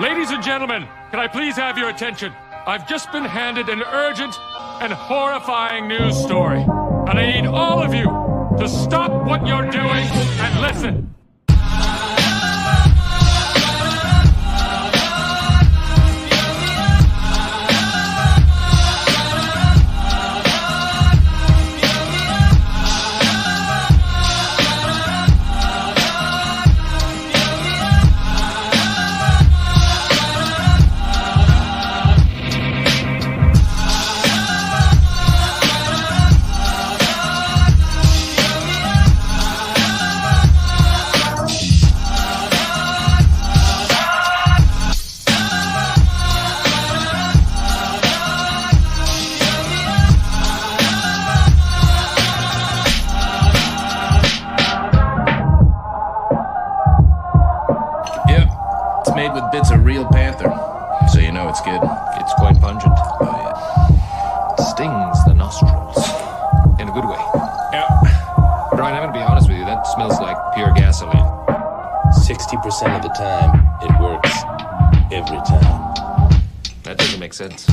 Ladies and gentlemen, can I please have your attention? I've just been handed an urgent and horrifying news story. And I need all of you to stop what you're doing and listen. Made with bits of real panther, so you know it's good. It's quite pungent. Oh, yeah. It stings the nostrils. In a good way. Yeah. Brian, I'm gonna be honest with you, that smells like pure gasoline. 60% of the time, it works. Every time. That doesn't make sense.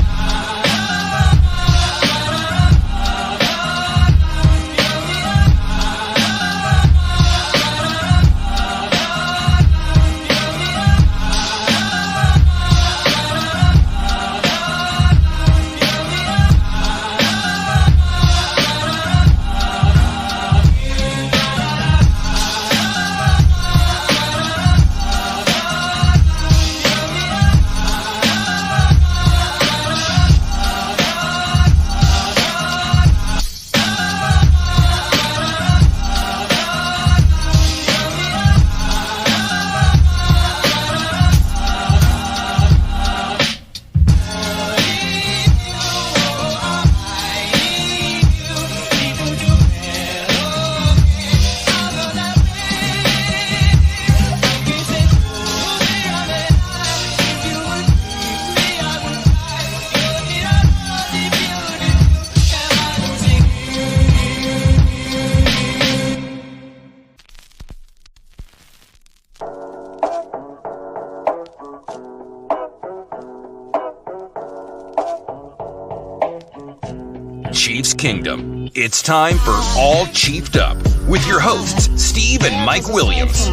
Chiefs Kingdom. It's time for All Chiefed Up with your hosts, Steve and Mike Williams.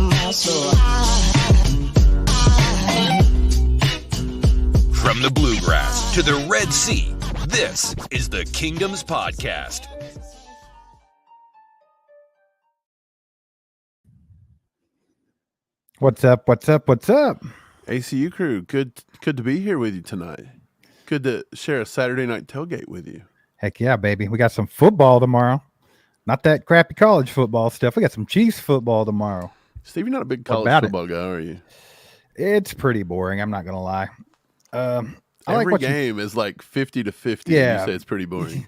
From the Bluegrass to the Red Sea, this is the Kingdoms Podcast. What's up? What's up? What's up? ACU crew, good to be here with you tonight. Good to share a Saturday night tailgate with you. Heck yeah, baby. We got some football tomorrow. Not that crappy college football stuff. We got some Chiefs football tomorrow. Steve, you're not a big college football guy, are you? It's pretty boring. I'm not going to lie. Every game is like 50-50. Yeah. You say it's pretty boring.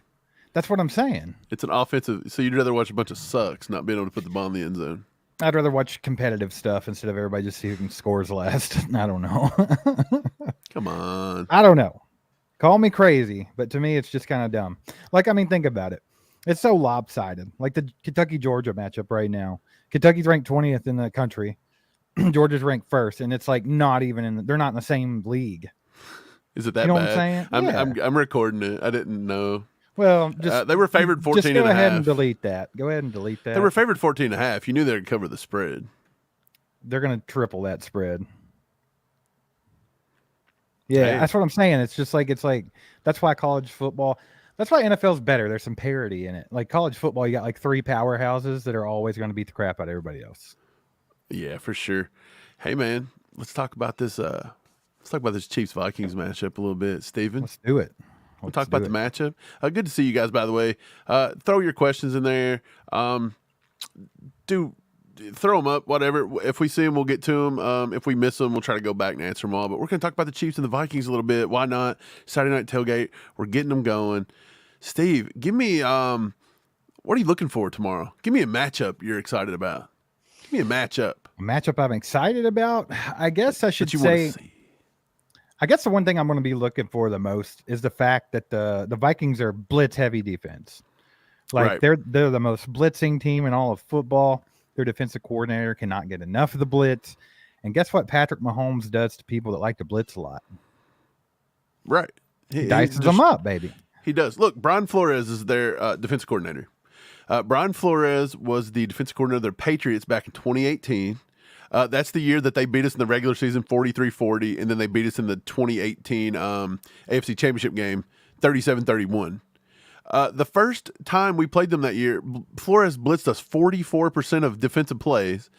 That's what I'm saying. It's an offensive. So you'd rather watch a bunch of sucks, not being able to put the ball in the end zone. I'd rather watch competitive stuff instead of everybody just see who can scores last. I don't know. Come on. I don't know. Call me crazy, but to me, it's just kind of dumb. Like, I mean, think about it. It's so lopsided. Like the Kentucky-Georgia matchup right now. Kentucky's ranked 20th in the country. Georgia's ranked first, and it's like not even they're not in the same league. Is it that you know bad? What I'm saying? I'm recording it. I didn't know. Well, just they were favored 14 just go and a ahead half. and delete that. Go ahead and delete that. They were favored 14 and a half. You knew they would cover the spread. They're going to triple that spread. Yeah, Hey. That's what I'm saying. It's like that's why college football, that's why NFL's better. There's some parity in it. Like college football, you got like three powerhouses that are always going to beat the crap out of everybody else. Yeah, for sure. Hey man, let's talk about this Chiefs Vikings matchup a little bit, Steven. Let's do it. We'll talk about the matchup. Good to see you guys, by the way. Throw your questions in there. Throw them up, whatever. If we see them, we'll get to them. If we miss them, we'll try to go back and answer them all. But we're going to talk about the Chiefs and the Vikings a little bit. Why not? Saturday night tailgate. We're getting them going. Steve, give me what are you looking for tomorrow? Give me a matchup you're excited about. Give me a matchup. A matchup I'm excited about? I guess I should say. I guess the one thing I'm going to be looking for the most is the fact that the Vikings are blitz heavy defense. Like they're the most blitzing team in all of football. Their defensive coordinator cannot get enough of the blitz, And guess what Patrick Mahomes does to people that like to blitz a lot? Right. He dices them up, baby. He does. Look, Brian Flores is their defensive coordinator. Brian Flores was the defensive coordinator of their Patriots back in 2018. That's the year that they beat us in the regular season 43-40, and then they beat us in the 2018 AFC Championship game 37-31. The first time we played them that year, Flores blitzed us 44% of defensive plays,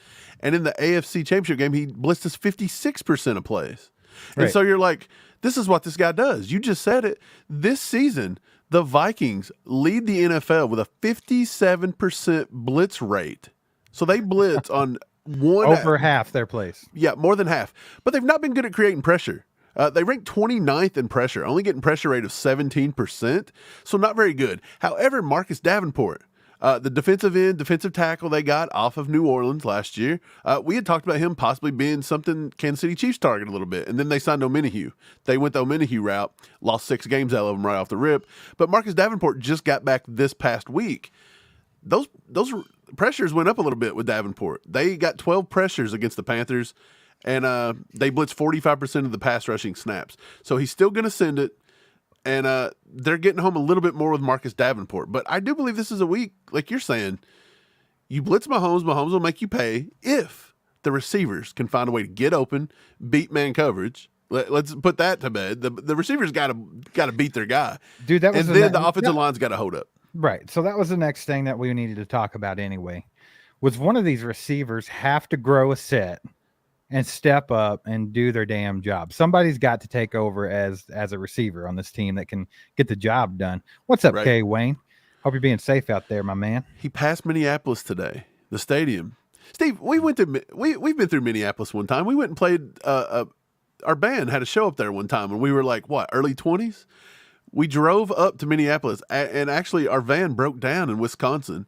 and in the AFC Championship game, he blitzed us 56% of plays. And Right. so you're like, this is what this guy does. You just said it. This season, the Vikings lead the NFL with a 57% blitz rate. So they blitz on Over half their plays. Yeah, more than half. But they've not been good at creating pressure. They rank 29th in pressure, only getting pressure rate of 17%, so not very good. However, Marcus Davenport, the defensive tackle they got off of New Orleans last year, we had talked about him possibly being something Kansas City Chiefs target a little bit, and then they signed O'Menihue. They went the O'Menihue route, lost 6 games out of them right off the rip, but Marcus Davenport just got back this past week. Those pressures went up a little bit with Davenport. They got 12 pressures against the Panthers, and they blitzed 45% of the pass rushing snaps. So he's still going to send it, and they're getting home a little bit more with Marcus Davenport. But I do believe this is a week, like you're saying, you blitz Mahomes will make you pay if the receivers can find a way to get open, beat man coverage. Let's put that to bed. The receivers got to beat their guy. Dude, that was and then the offensive line's got to hold up. Right. So that was the next thing that we needed to talk about anyway. Was one of these receivers have to grow a set and step up and do their damn job. Somebody's got to take over as a receiver on this team that can get the job done. What's up, Right. Kay Wayne? Hope you're being safe out there, my man. He passed Minneapolis today, the stadium. Steve, we've been through Minneapolis one time. We went and played. Our band had a show up there one time, and we were like, what, early 20s? We drove up to Minneapolis, and actually our van broke down in Wisconsin.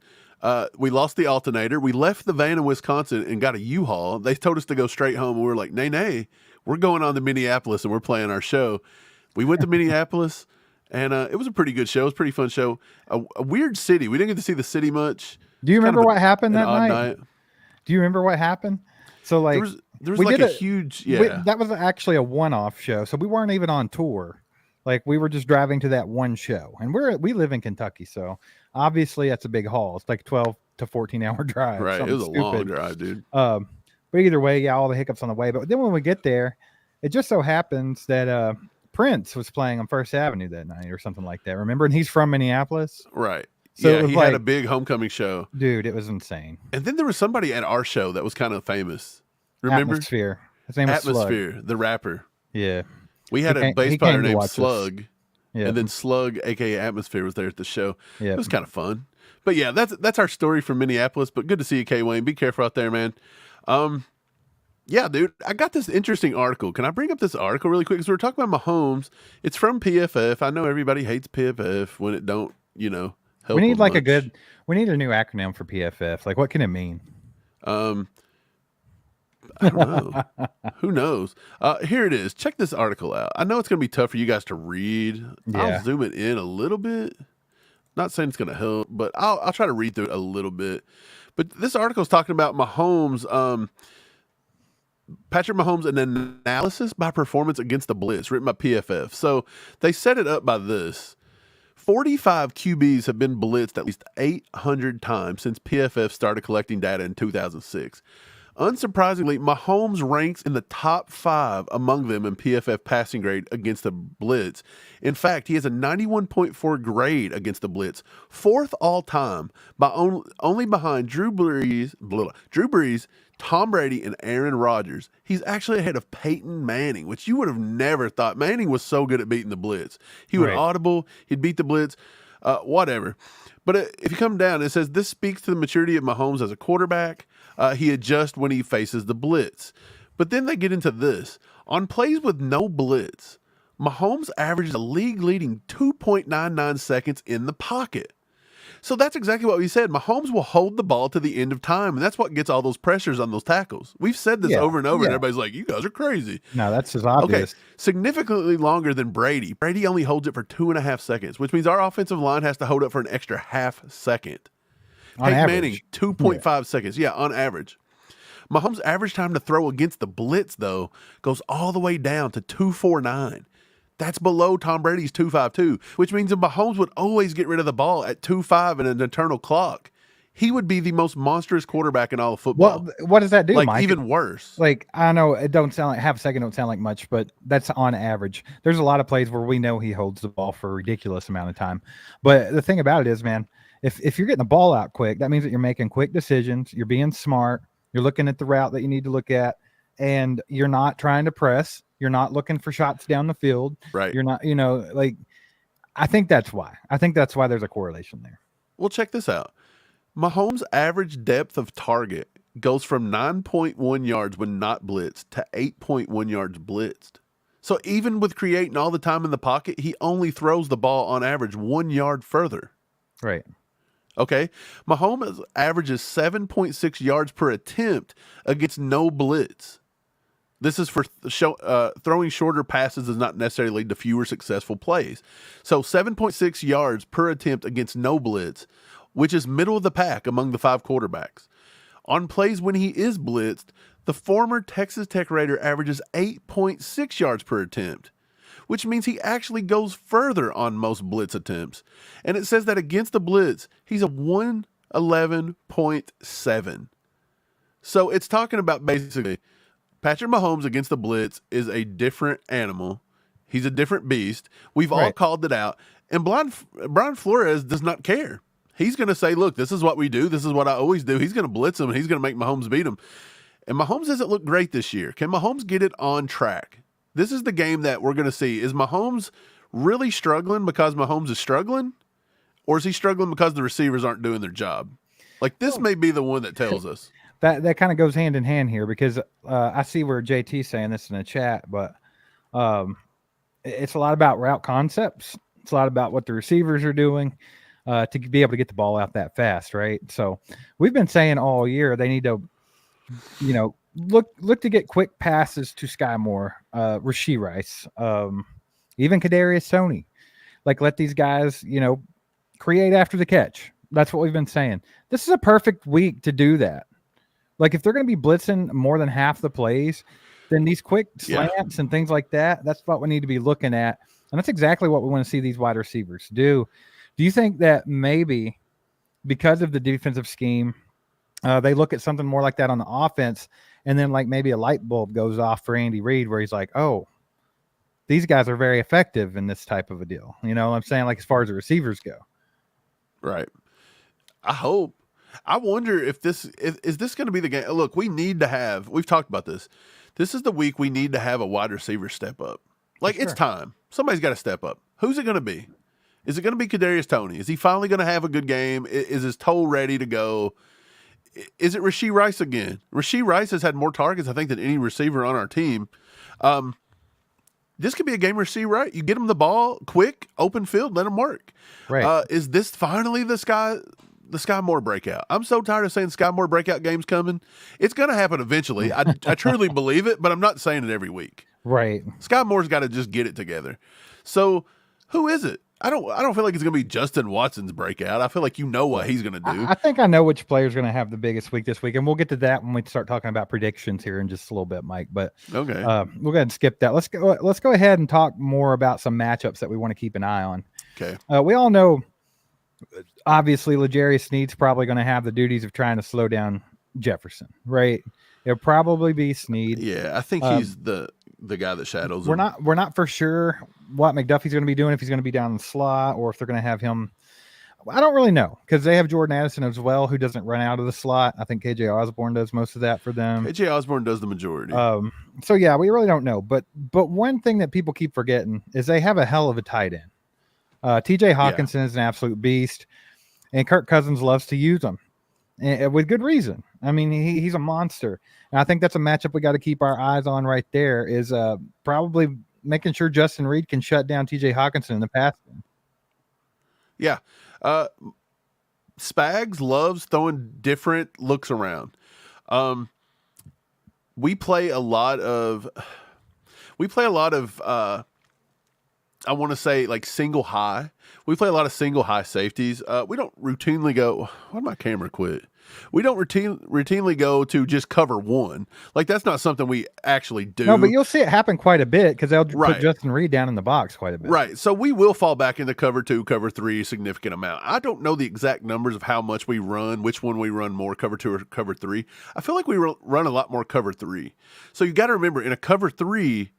We lost the alternator. We left the van in Wisconsin and got a U-Haul. They told us to go straight home, and we were like, nay, we're going on to Minneapolis, and we're playing our show. We went to Minneapolis, and it was a pretty good show. It was a pretty fun show. A weird city. We didn't get to see the city much. Do you remember what happened that odd night? Do you remember what happened? So like there was we like did a huge yeah. that was actually a one-off show, so we weren't even on tour. Like we were just driving to that one show, and we live in Kentucky, so obviously that's a big haul. It's like 12 to 14-hour drive. Right, it was a stupid. long drive, dude. But either way, yeah, all the hiccups on the way. But then when we get there, it just so happens that Prince was playing on First Avenue that night or something like that. Remember? And he's from Minneapolis. Right. So yeah, it was he had a big homecoming show. Dude, it was insane. And then there was somebody at our show that was kind of famous. Remember? Atmosphere. His name was Atmosphere, Slug. the rapper. Yeah. We had a bass he player came to named watch us. Slug. Yeah. And then Slug, aka Atmosphere, was there at the show. Yeah. It was kind of fun. But yeah, that's our story from Minneapolis. But good to see you, K Wayne. Be careful out there, man. Yeah, dude, I got this interesting article. Can I bring up this article really quick? Because we were talking about Mahomes. It's from PFF. I know everybody hates PFF when it don't, help. We need them like much. we need a new acronym for PFF. Like, what can it mean? I don't know. Who knows? Here it is. Check this article out. I know it's going to be tough for you guys to read. Yeah. I'll zoom it in a little bit. Not saying it's going to help, but I'll try to read through it a little bit. But this article is talking about Mahomes, Patrick Mahomes, an analysis by performance against the blitz, written by PFF. So they set it up by this. 45 QBs have been blitzed at least 800 times since PFF started collecting data in 2006. Unsurprisingly, Mahomes ranks in the top 5 among them in PFF passing grade against the blitz. In fact, he has a 91.4 grade against the blitz, 4th all time, by only behind Drew Brees, Tom Brady, and Aaron Rodgers. He's actually ahead of Peyton Manning, which you would have never thought. Manning was so good at beating the blitz. He would audible, he'd beat the blitz, whatever. But if you come down, it says this speaks to the maturity of Mahomes as a quarterback. He adjusts when he faces the blitz. But then they get into this. On plays with no blitz, Mahomes averages a league-leading 2.99 seconds in the pocket. So that's exactly what we said. Mahomes will hold the ball to the end of time, and that's what gets all those pressures on those tackles. We've said this over and over, and everybody's like, you guys are crazy. No, that's just obvious. Okay, significantly longer than Brady. Brady only holds it for 2.5 seconds, which means our offensive line has to hold it for an extra half second. On Peyton average. Manning, 2.5 seconds. Yeah, on average. Mahomes' average time to throw against the blitz, though, goes all the way down to 2.49. That's below Tom Brady's 2.52, which means if Mahomes would always get rid of the ball at 2.5 in an eternal clock, he would be the most monstrous quarterback in all of football. What does that do, like, Mike? even worse. Like, I know it don't sound like half a second don't sound like much, but that's on average. There's a lot of plays where we know he holds the ball for a ridiculous amount of time. But the thing about it is, man, if you're getting the ball out quick, that means that you're making quick decisions. You're being smart. You're looking at the route that you need to look at, and you're not trying to press. You're not looking for shots down the field. Right. You're not, like, I think that's why. I think that's why there's a correlation there. Well, check this out. Mahomes' average depth of target goes from 9.1 yards when not blitzed to 8.1 yards blitzed. So even with creating all the time in the pocket, he only throws the ball on average 1 yard further. Right. Okay. Mahomes averages 7.6 yards per attempt against no blitz. This is for throwing shorter passes does not necessarily lead to fewer successful plays. So 7.6 yards per attempt against no blitz, which is middle of the pack among the 5 quarterbacks. On plays when he is blitzed, the former Texas Tech Raider averages 8.6 yards per attempt, which means he actually goes further on most blitz attempts. And it says that against the blitz, he's a 111.7. So it's talking about basically Patrick Mahomes against the blitz is a different animal. He's a different beast. We've all called it out. And Brian Flores does not care. He's going to say, look, this is what we do. This is what I always do. He's going to blitz him, and he's going to make Mahomes beat him. And Mahomes doesn't look great this year. Can Mahomes get it on track? This is the game that we're going to see. Is Mahomes really struggling because Mahomes is struggling? Or is he struggling because the receivers aren't doing their job? Like, this may be the one that tells us. That kind of goes hand in hand here because I see where JT's saying this in the chat, but it's a lot about route concepts. It's a lot about what the receivers are doing to be able to get the ball out that fast, right? So we've been saying all year they need to, look to get quick passes to Sky Moore, Rashee Rice, even Kadarius Toney. Like, let these guys, create after the catch. That's what we've been saying. This is a perfect week to do that. Like, if they're going to be blitzing more than half the plays, then these quick slants and things like that, that's what we need to be looking at. And that's exactly what we want to see these wide receivers do. Do you think that maybe because of the defensive scheme, they look at something more like that on the offense, and then like maybe a light bulb goes off for Andy Reid where he's like, oh, these guys are very effective in this type of a deal. You know what I'm saying? Like, as far as the receivers go. Right. I hope. I wonder if is this going to be the game? Look, we've talked about this. This is the week we need to have a wide receiver step up. Like, it's time. Somebody's got to step up. Who's it going to be? Is it going to be Kadarius Toney? Is he finally going to have a good game? Is his toe ready to go? Is it Rashee Rice again? Rashee Rice has had more targets, I think, than any receiver on our team. This could be a game where Rashee Rice, you get him the ball quick, open field, let him work. Right. Is this finally the Sky Moore breakout? I'm so tired of saying Sky Moore breakout game's coming. It's going to happen eventually. I truly believe it, but I'm not saying it every week. Right. Sky Moore's got to just get it together. So who is it? I don't feel like it's going to be Justin Watson's breakout. I feel like what he's going to do. I think I know which player's going to have the biggest week this week, and we'll get to that when we start talking about predictions here in just a little bit, Mike. But okay, we'll go ahead and skip that. Let's go ahead and talk more about some matchups that we want to keep an eye on. Okay. We all know, obviously, L'Jarius Sneed's probably going to have the duties of trying to slow down Jefferson, right? It'll probably be Sneed. Yeah, I think he's the guy that shadows him. We're not for sure what McDuffie's going to be doing, if he's going to be down in the slot or if they're going to have him. I don't really know because they have Jordan Addison as well, who doesn't run out of the slot. I think KJ Osborne does most of that for them. KJ Osborne does the majority. So yeah, we really don't know. But one thing that people keep forgetting is they have a hell of a tight end. TJ Hawkinson is an absolute beast, and Kirk Cousins loves to use him, and with good reason. I mean, he's a monster. And I think that's a matchup we got to keep our eyes on right there is probably making sure Justin Reed can shut down TJ Hawkinson in the pass game. Yeah. Spags loves throwing different looks around. We play a lot of I want to say like single high. We play a lot of single high safeties. We don't routinely go. Why did my camera quit? We don't routinely go to just cover one. Like that's not something we actually do. No, but you'll see it happen quite a bit because they'll Right. put Justin Reed down in the box quite a bit. Right. So we will fall back into cover 2, cover 3 a significant amount. I don't know the exact numbers of how much we run, which one we run more, cover 2 or cover 3. I feel like we run a lot more cover 3. So you got to remember, in a cover 3,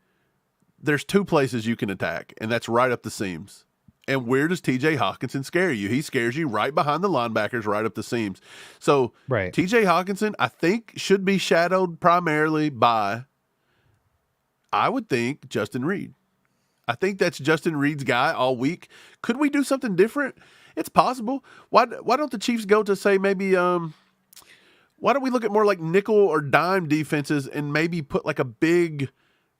there's 2 places you can attack, and that's right up the seams. And where does TJ Hawkinson scare you? He scares you right behind the linebackers, right up the seams. So Right. TJ Hawkinson, I think, should be shadowed primarily by, I would think, Justin Reed. I think that's Justin Reed's guy all week. Could we do something different? It's possible. Why don't the Chiefs go to, say, maybe why don't we look at more like nickel or dime defenses and maybe put like a big,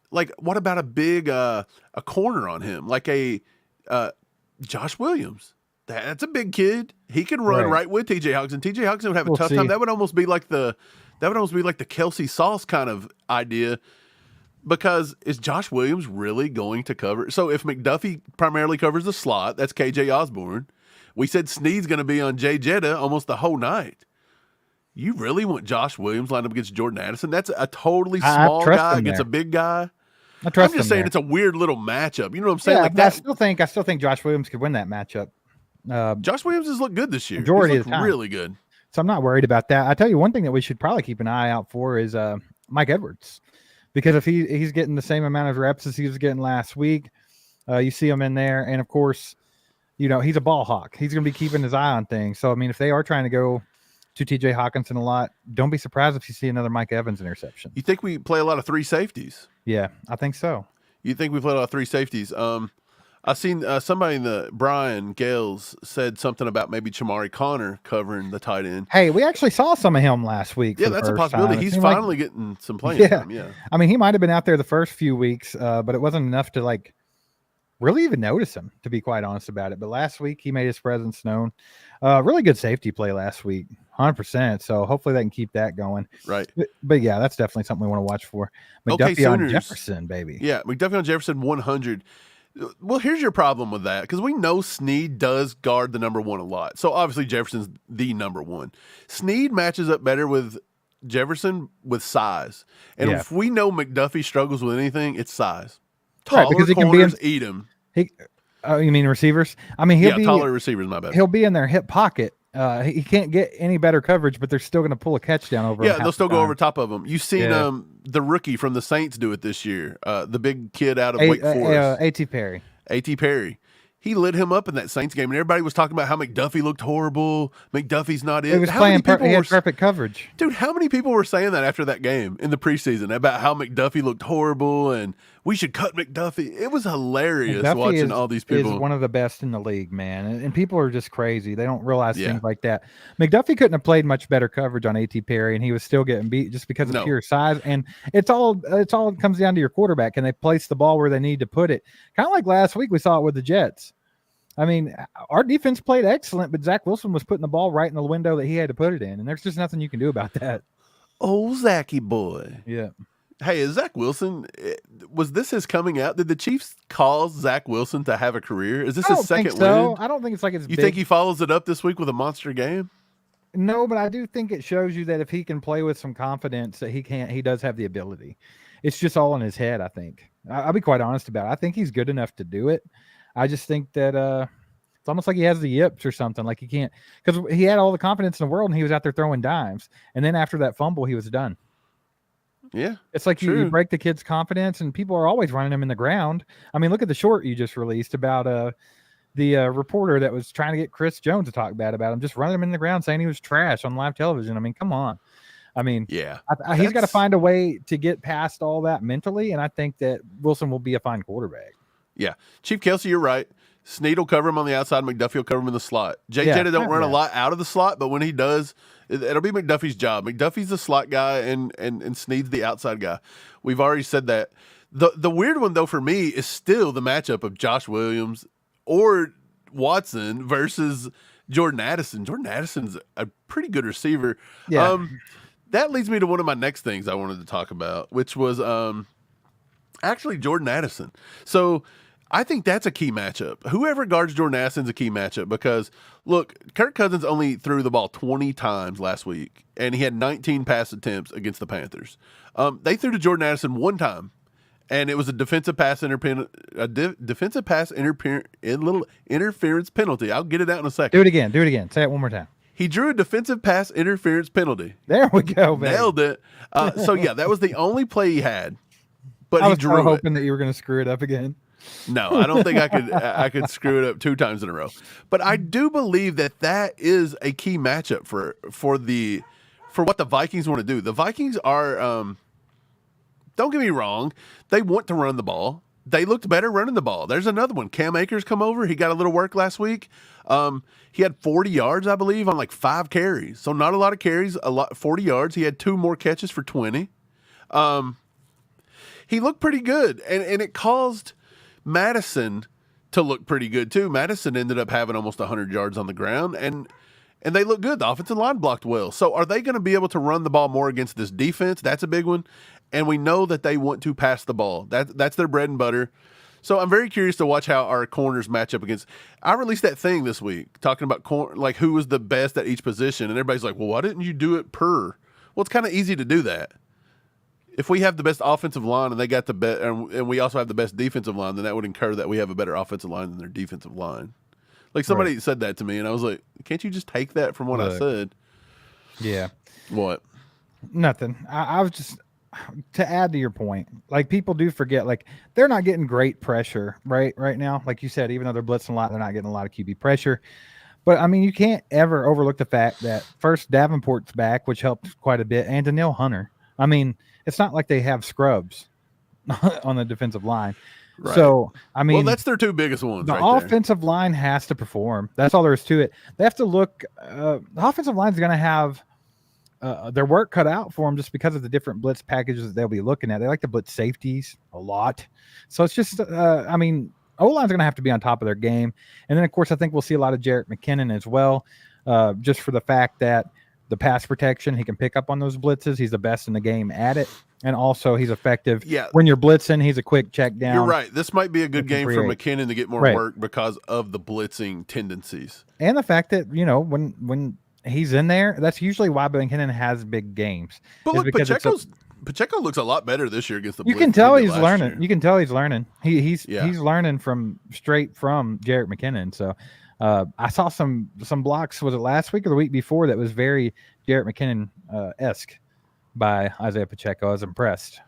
like what about a big a corner on him, like a Josh Williams? That's a big kid. He can run right with TJ Hawkinson. TJ Hawkinson would have a tough time. That would almost be like the Kelsey Sauce kind of idea. Because is Josh Williams really going to cover? So if McDuffie primarily covers the slot, that's KJ Osborne. We said Snead's going to be on Jay Jetta almost the whole night. You really want Josh Williams lined up against Jordan Addison? That's a totally small guy against a big guy. I'm just saying it's a weird little matchup. You know what I'm saying? Yeah, like but that. I still think Josh Williams could win that matchup. Josh Williams has looked good this year. Majority He's of the time. really good. So I'm not worried about that. I tell you one thing that we should probably keep an eye out for is Mike Edwards. Because if he's getting the same amount of reps as he was getting last week, you see him in there. And, of course, you know, he's a ball hawk. He's going to be keeping his eye on things. So, I mean, if they are trying to go to TJ Hawkinson a lot, don't be surprised if you see another Mike Evans interception. You think we play a lot of 3 safeties? Yeah, I think so. You think we play a lot of 3 safeties? I seen somebody in the Brian Gales said something about maybe Chamari Connor covering the tight end. Hey, we actually saw some of him last week. Yeah, that's a possibility. He's finally getting some playing time. Yeah, I mean, he might have been out there the first few weeks, but it wasn't enough to like really even notice him, to be quite honest about it. But last week he made his presence known. Really good safety play last week, 100%. So hopefully they can keep that going. Right. But yeah, that's definitely something we want to watch for. McDuffie on Jefferson, baby. Yeah, McDuffie on Jefferson 100. Well, here's your problem with that, because we know Snead does guard the number 1 a lot. So obviously Jefferson's the number 1. Snead matches up better with Jefferson with size. And if we know McDuffie struggles with anything, it's size. Taller because he corners can be eat him. You mean receivers? I mean, he'll be taller receivers, my bad. He'll be in their hip pocket. He can't get any better coverage, but they're still going to pull a catch down over. Yeah, they'll still go over top of him. You've seen the rookie from the Saints do it this year. The big kid out of Wake Forest, A.T. Perry. A.T. Perry. He lit him up in that Saints game, and everybody was talking about how McDuffie looked horrible. McDuffie's not in. He was playing. He had perfect coverage. Dude, how many people were saying that after that game in the preseason about how McDuffie looked horrible and we should cut McDuffie? It was hilarious watching all these people. Is one of the best in the league, man. And people are just crazy. They don't realize things like that. McDuffie couldn't have played much better coverage on A.T. Perry, and he was still getting beat just because of pure size. And it's all comes down to your quarterback. Can they place the ball where they need to put it? Kind of like last week we saw it with the Jets. I mean, our defense played excellent, but Zach Wilson was putting the ball right in the window that he had to put it in, and there's just nothing you can do about that. Oh, Zachy boy. Yeah. Hey, is Zach Wilson, was this his coming out? Did the Chiefs cause Zach Wilson to have a career? Is this his second win? I don't think it's like it's You think he follows it up this week with a monster game? No, but I do think it shows you that if he can play with some confidence that he does have the ability. It's just all in his head, I think. I'll be quite honest about it. I think he's good enough to do it. I just think that it's almost like he has the yips or something. Like he can't, because he had all the confidence in the world and he was out there throwing dimes. And then after that fumble, he was done. Yeah. It's like you break the kid's confidence, and people are always running him in the ground. I mean, look at the short you just released about the reporter that was trying to get Chris Jones to talk bad about him, just running him in the ground saying he was trash on live television. I mean, come on. I mean, he's got to find a way to get past all that mentally, and I think that Wilson will be a fine quarterback. Yeah. Chief Kelsey, you're right. Snead will cover him on the outside. McDuffie will cover him in the slot. Jay Jetta don't run a lot out of the slot, but when he does, it'll be McDuffie's job. McDuffie's the slot guy, and Snead's the outside guy. We've already said that. The weird one, though, for me is still the matchup of Josh Williams or Watson versus Jordan Addison. Jordan Addison's a pretty good receiver. Yeah. That leads me to one of my next things I wanted to talk about, which was actually Jordan Addison. So I think that's a key matchup. Whoever guards Jordan Addison's a key matchup because, look, Kirk Cousins only threw the ball 20 times last week, and he had 19 pass attempts against the Panthers. They threw to Jordan Addison one time, and it was a defensive pass interference penalty. I'll get it out in a second. Do it again. Say it one more time. He drew a defensive pass interference penalty. There we go, man. Nailed it. So, yeah, that was the only play he had. But I was he drew hoping that you were going to screw it up again. No, I don't think I could screw it up 2 times in a row. But I do believe that is a key matchup for what the Vikings want to do. The Vikings are don't get me wrong, they want to run the ball. They looked better running the ball. There's another one. Cam Akers come over. He got a little work last week. He had 40 yards, I believe, on like 5 carries. So not a lot of carries, 40 yards. He had 2 more catches for 20. He looked pretty good, and it caused Madison to look pretty good too. Madison ended up having almost 100 yards on the ground, and they look good. The offensive line blocked well. So are they going to be able to run the ball more against this defense? That's a big one. And we know that they want to pass the ball. That's their bread and butter. So I'm very curious to watch how our corners match up against. I released that thing this week talking about like who was the best at each position, and everybody's like, "Well, why didn't you do it per?" Well, it's kind of easy to do that. If we have the best offensive line and they got the best, and we also have the best defensive line, then that would incur that we have a better offensive line than their defensive line. Like somebody said that to me, and I was like, "Can't you just take that from what I said?" Yeah. What? Nothing. I was just to add to your point. Like people do forget, like they're not getting great pressure right now. Like you said, even though they're blitzing a lot, they're not getting a lot of QB pressure. But I mean, you can't ever overlook the fact that first Davenport's back, which helped quite a bit, and Danielle Hunter. I mean, it's not like they have scrubs on the defensive line. Right. So, I mean, well, that's their 2 biggest ones. The right offensive line has to perform. That's all there is to it. They have to look. The offensive line is going to have their work cut out for them just because of the different blitz packages that they'll be looking at. They like to blitz safeties a lot. So it's just, I mean, O-line's going to have to be on top of their game. And then, of course, I think we'll see a lot of Jarrett McKinnon as well, just for the fact that the pass protection, he can pick up on those blitzes. He's the best in the game at it. And also he's effective. Yeah. When you're blitzing, he's a quick check down. You're right. This might be a good game for McKinnon to get more work because of the blitzing tendencies. And the fact that, you know, when he's in there, that's usually why McKinnon has big games. But look, Pacheco looks a lot better this year against the blitz. You can tell he's learning. You can tell he's learning. He's learning straight from Jarrett McKinnon. So I saw some blocks, was it last week or the week before, that was very Jarrett McKinnon esque by Isaiah Pacheco. I was impressed.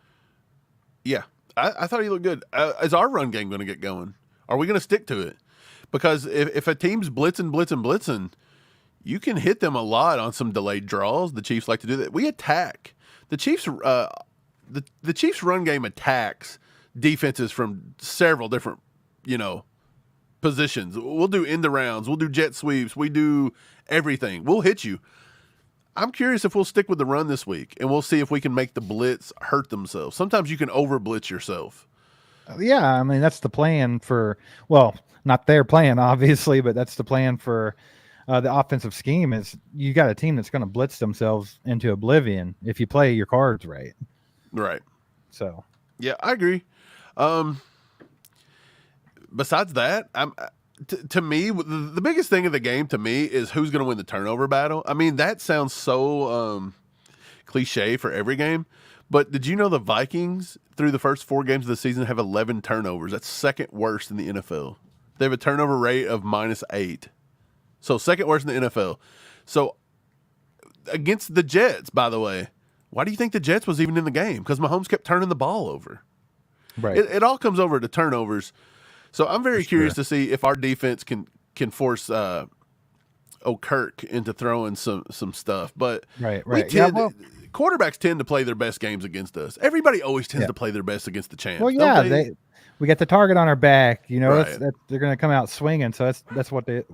Yeah, I thought he looked good. Is our run game going to get going? Are we going to stick to it? Because if a team's blitzing, you can hit them a lot on some delayed draws. The Chiefs like to do that. We attack. The Chiefs the Chiefs run game attacks defenses from several different, positions. We'll do end rounds. We'll do jet sweeps. We do everything. We'll hit you. I'm curious if we'll stick with the run this week, and we'll see if we can make the blitz hurt themselves. Sometimes you can over blitz yourself. Yeah, I mean, that's the plan for, well, not their plan, obviously, but that's the plan for the offensive scheme is you got a team that's going to blitz themselves into oblivion if you play your cards right. Right. So. Yeah, I agree. Besides that, to me, the biggest thing of the game to me is who's going to win the turnover battle. I mean, that sounds so cliche for every game, but did you know the Vikings, through the first 4 games of the season, have 11 turnovers? That's second worst in the NFL. They have a turnover rate of -8. So second worst in the NFL. So against the Jets, by the way, why do you think the Jets was even in the game? Because Mahomes kept turning the ball over. Right. It all comes over to turnovers. So I'm very curious to see if our defense can force Kirk into throwing some stuff. But quarterbacks tend to play their best games against us. Everybody always tends to play their best against the champs. Well, yeah, we got the target on our back. They're going to come out swinging. So that's what it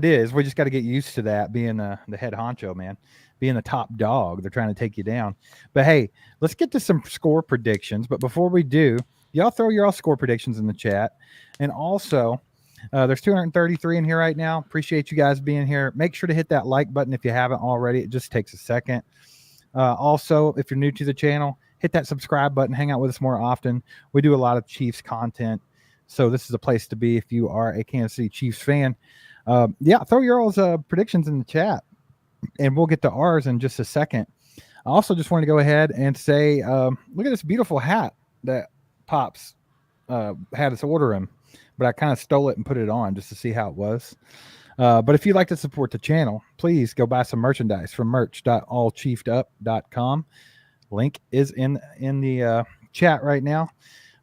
is. We just got to get used to that, being the head honcho, man, being the top dog. They're trying to take you down. But hey, let's get to some score predictions. But before we do, y'all throw your score predictions in the chat. And also, there's 233 in here right now. Appreciate you guys being here. Make sure to hit that like button if you haven't already. It just takes a second. Also, if you're new to the channel, hit that subscribe button. Hang out with us more often. We do a lot of Chiefs content. So this is a place to be if you are a Kansas City Chiefs fan. Throw your all's predictions in the chat, and we'll get to ours in just a second. I also just wanted to go ahead and say, look at this beautiful hat that Pops had us order him, but I kind of stole it and put it on just to see how it was. But if you'd like to support the channel, please go buy some merchandise from merch.allchiefedup.com. Link is in the chat right now.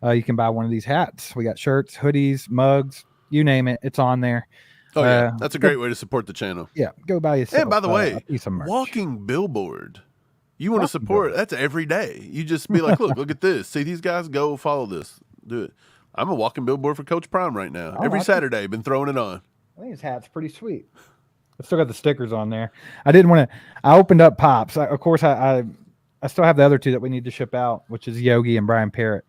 You can buy one of these hats. We got shirts, hoodies, mugs, you name it. It's on there. Oh, yeah. That's a great way to support the channel. Yeah. Go buy yourself And by the way, a piece of merch. walking billboard. You want to support, that's every day. You just be like, look at this. See these guys? Go follow this. Do it. I'm a walking billboard for Coach Prime right now. Every Saturday, been throwing it on. I think his hat's pretty sweet. I still got the stickers on there. I didn't want to. I opened up Pops. Of course, I still have the other two that we need to ship out, which is Yogi and Brian Parrott.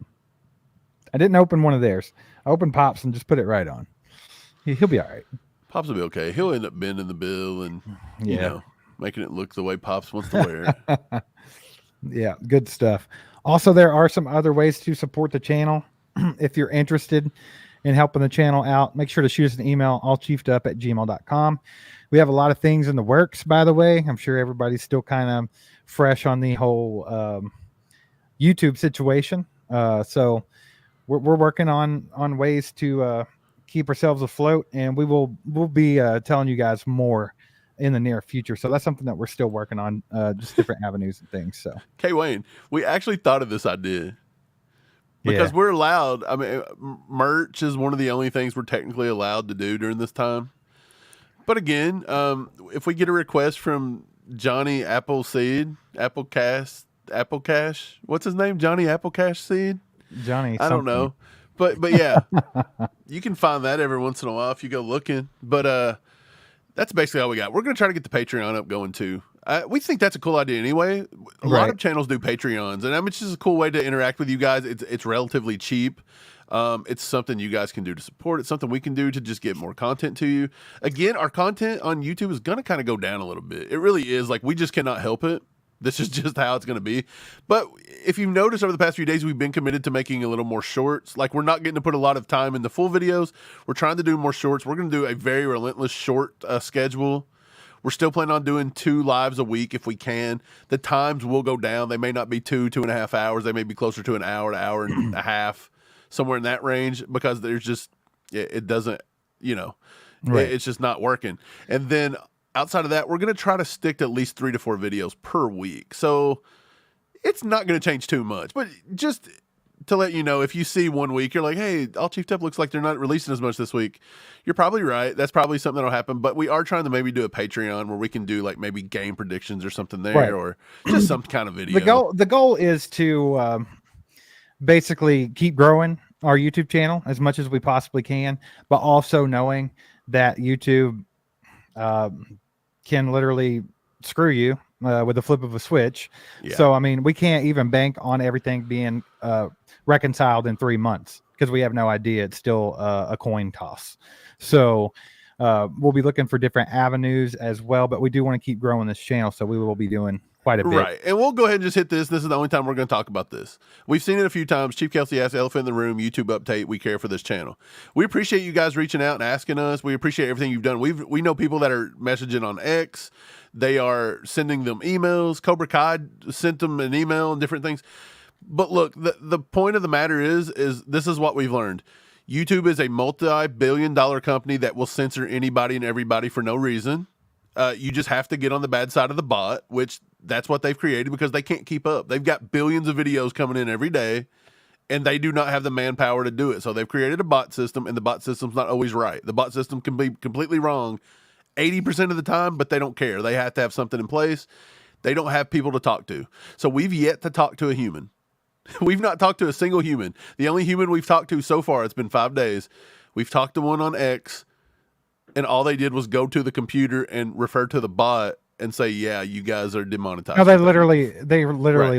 I didn't open one of theirs. I opened Pops and just put it right on. He'll be all right. Pops will be okay. He'll end up bending the bill and you know, making it look the way Pops wants to wear it. Yeah, good stuff. Also, there are some other ways to support the channel. If you're interested in helping the channel out, make sure to shoot us an email, allchiefedup@gmail.com. We have a lot of things in the works, by the way. I'm sure everybody's still kind of fresh on the whole YouTube situation. So we're working on ways to keep ourselves afloat, and we'll be telling you guys more in the near future. So that's something that we're still working on, just different avenues and things. So K Wayne, we actually thought of this idea. Because we're allowed, I mean, merch is one of the only things we're technically allowed to do during this time. But again, if we get a request from Johnny Appleseed, Apple Cash, what's his name? Johnny Applecash Seed? Johnny, I don't know. But yeah, you can find that every once in a while if you go looking. But that's basically all we got. We're going to try to get the Patreon up going too. We think that's a cool idea anyway. A lot of channels do Patreons, and I mean, it's just a cool way to interact with you guys. It's relatively cheap. It's something you guys can do to support. It's something we can do to just get more content to you. Again, our content on YouTube is going to kind of go down a little bit. It really is. Like, we just cannot help it. This is just how it's going to be. But if you've noticed over the past few days, we've been committed to making a little more shorts. Like, we're not getting to put a lot of time in the full videos. We're trying to do more shorts. We're going to do a very relentless short schedule. We're still planning on doing 2 lives a week if we can. The times will go down. They may not be 2.5 hours. They may be closer to an hour and a half, somewhere in that range, because there's just, it doesn't, you know, it's just not working. And then outside of that, we're going to try to stick to at least 3 to 4 videos per week. So it's not going to change too much, but just to let you know, if you see one week, you're like, hey, All Chiefed Up looks like they're not releasing as much this week. You're probably right. That's probably something that'll happen. But we are trying to maybe do a Patreon where we can do like maybe game predictions or something there, or just some kind of video. The goal is to basically keep growing our YouTube channel as much as we possibly can, but also knowing that YouTube can literally screw you with the flip of a switch. So, I mean, we can't even bank on everything being reconciled in 3 months because we have no idea. It's still a coin toss. So we'll be looking for different avenues as well, but we do want to keep growing this channel. So we will be doing quite a bit. Right. And we'll go ahead and just hit this. This is the only time we're going to talk about this. We've seen it a few times. Chief Kelsey asked Elephant in the Room, YouTube update. We care for this channel. We appreciate you guys reaching out and asking us. We appreciate everything you've done. We know people that are messaging on X. They are sending them emails. Cobra Kai sent them an email and different things. But look, the point of the matter is this is what we've learned. YouTube is a multi-billion-dollar company that will censor anybody and everybody for no reason. You just have to get on the bad side of the bot, which that's what they've created because they can't keep up. They've got billions of videos coming in every day, and they do not have the manpower to do it. So they've created a bot system, and the bot system's not always right. The bot system can be completely wrong 80% of the time, but they don't care. They have to have something in place. They don't have people to talk to. So we've yet to talk to a human. We've not talked to a single human. The only human we've talked to so far, it's been 5 days. We've talked to one on X, and all they did was go to the computer and refer to the bot and say, yeah, you guys are demonetized. No, they literally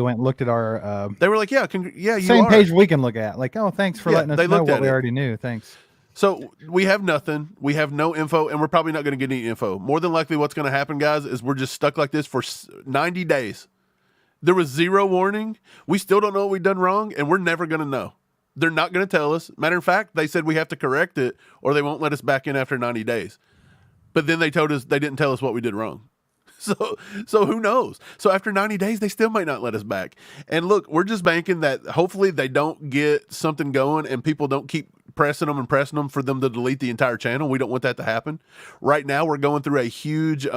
went and looked at our they were like, yeah, you same are. page we can look at. Like, oh, thanks for letting us know what we it. already knew. Thanks. So we have nothing. We have no info, and we're probably not going to get any info. More than likely what's going to happen, guys, is we're just stuck like this for 90 days. There was zero warning. We still don't know what we've done wrong, and we're never going to know. They're not going to tell us. Matter of fact, they said we have to correct it or they won't let us back in after 90 days. But then they told us they didn't tell us what we did wrong. So who knows? So after 90 days, they still might not let us back. And look, we're just banking that hopefully they don't get something going and people don't keep pressing them for them to delete the entire channel. We don't want that to happen. Right now, we're going through a huge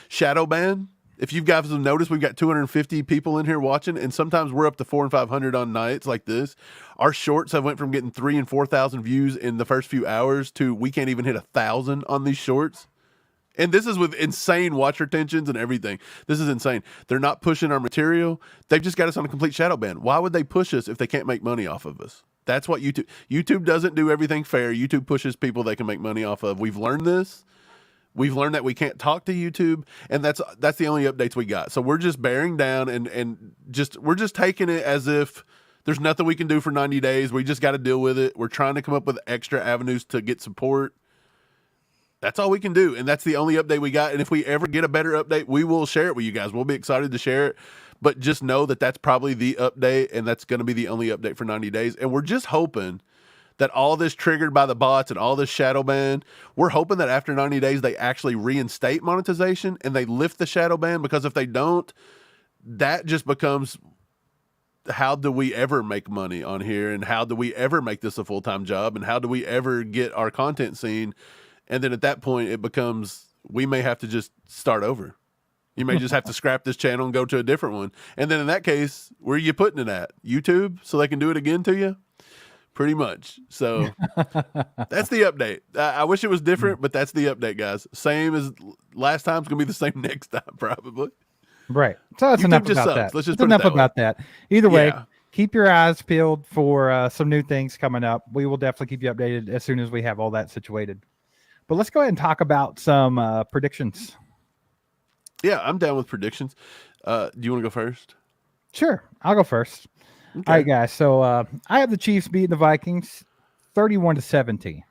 shadow ban. If you guys have noticed, we've got 250 people in here watching, and sometimes we're up to 400 and 500 on nights like this. Our shorts have went from getting 3,000 and 4,000 views in the first few hours to we can't even hit 1,000 on these shorts. And this is with insane watch retentions and everything. This is insane. They're not pushing our material. They've just got us on a complete shadow ban. Why would they push us if they can't make money off of us? That's what YouTube doesn't do everything fair. YouTube pushes people they can make money off of. We've learned this. We've learned that we can't talk to YouTube, and that's the only updates we got. So we're just bearing down and we're just taking it as if there's nothing we can do for 90 days. We just got to deal with it. We're trying to come up with extra avenues to get support. That's all we can do, and that's the only update we got. And if we ever get a better update, we will share it with you guys. We'll be excited to share it, but just know that that's probably the update, and that's going to be the only update for 90 days. And we're just hoping that all this triggered by the bots and all this shadow ban, we're hoping that after 90 days they actually reinstate monetization and they lift the shadow ban, because if they don't, that just becomes how do we ever make money on here, and how do we ever make this a full-time job, and how do we ever get our content seen? And then at that point, it becomes we may have to just start over. You may just have to scrap this channel and go to a different one. And then in that case, where are you putting it at? YouTube, so they can do it again to you? Pretty much. So that's the update. I wish it was different, but that's the update, guys. Same as last time. It's going to be the same next time, probably. Right. So that's YouTube enough just about sucks. that. Let's just That's put it enough that way. about that. Either way, Yeah. keep your eyes peeled for some new things coming up. We will definitely keep you updated as soon as we have all that situated. But let's go ahead and talk about some predictions. Yeah, I'm down with predictions. Do you want to go first? Sure. I'll go first. Okay. All right, guys. So I have the Chiefs beating the Vikings 31-17. And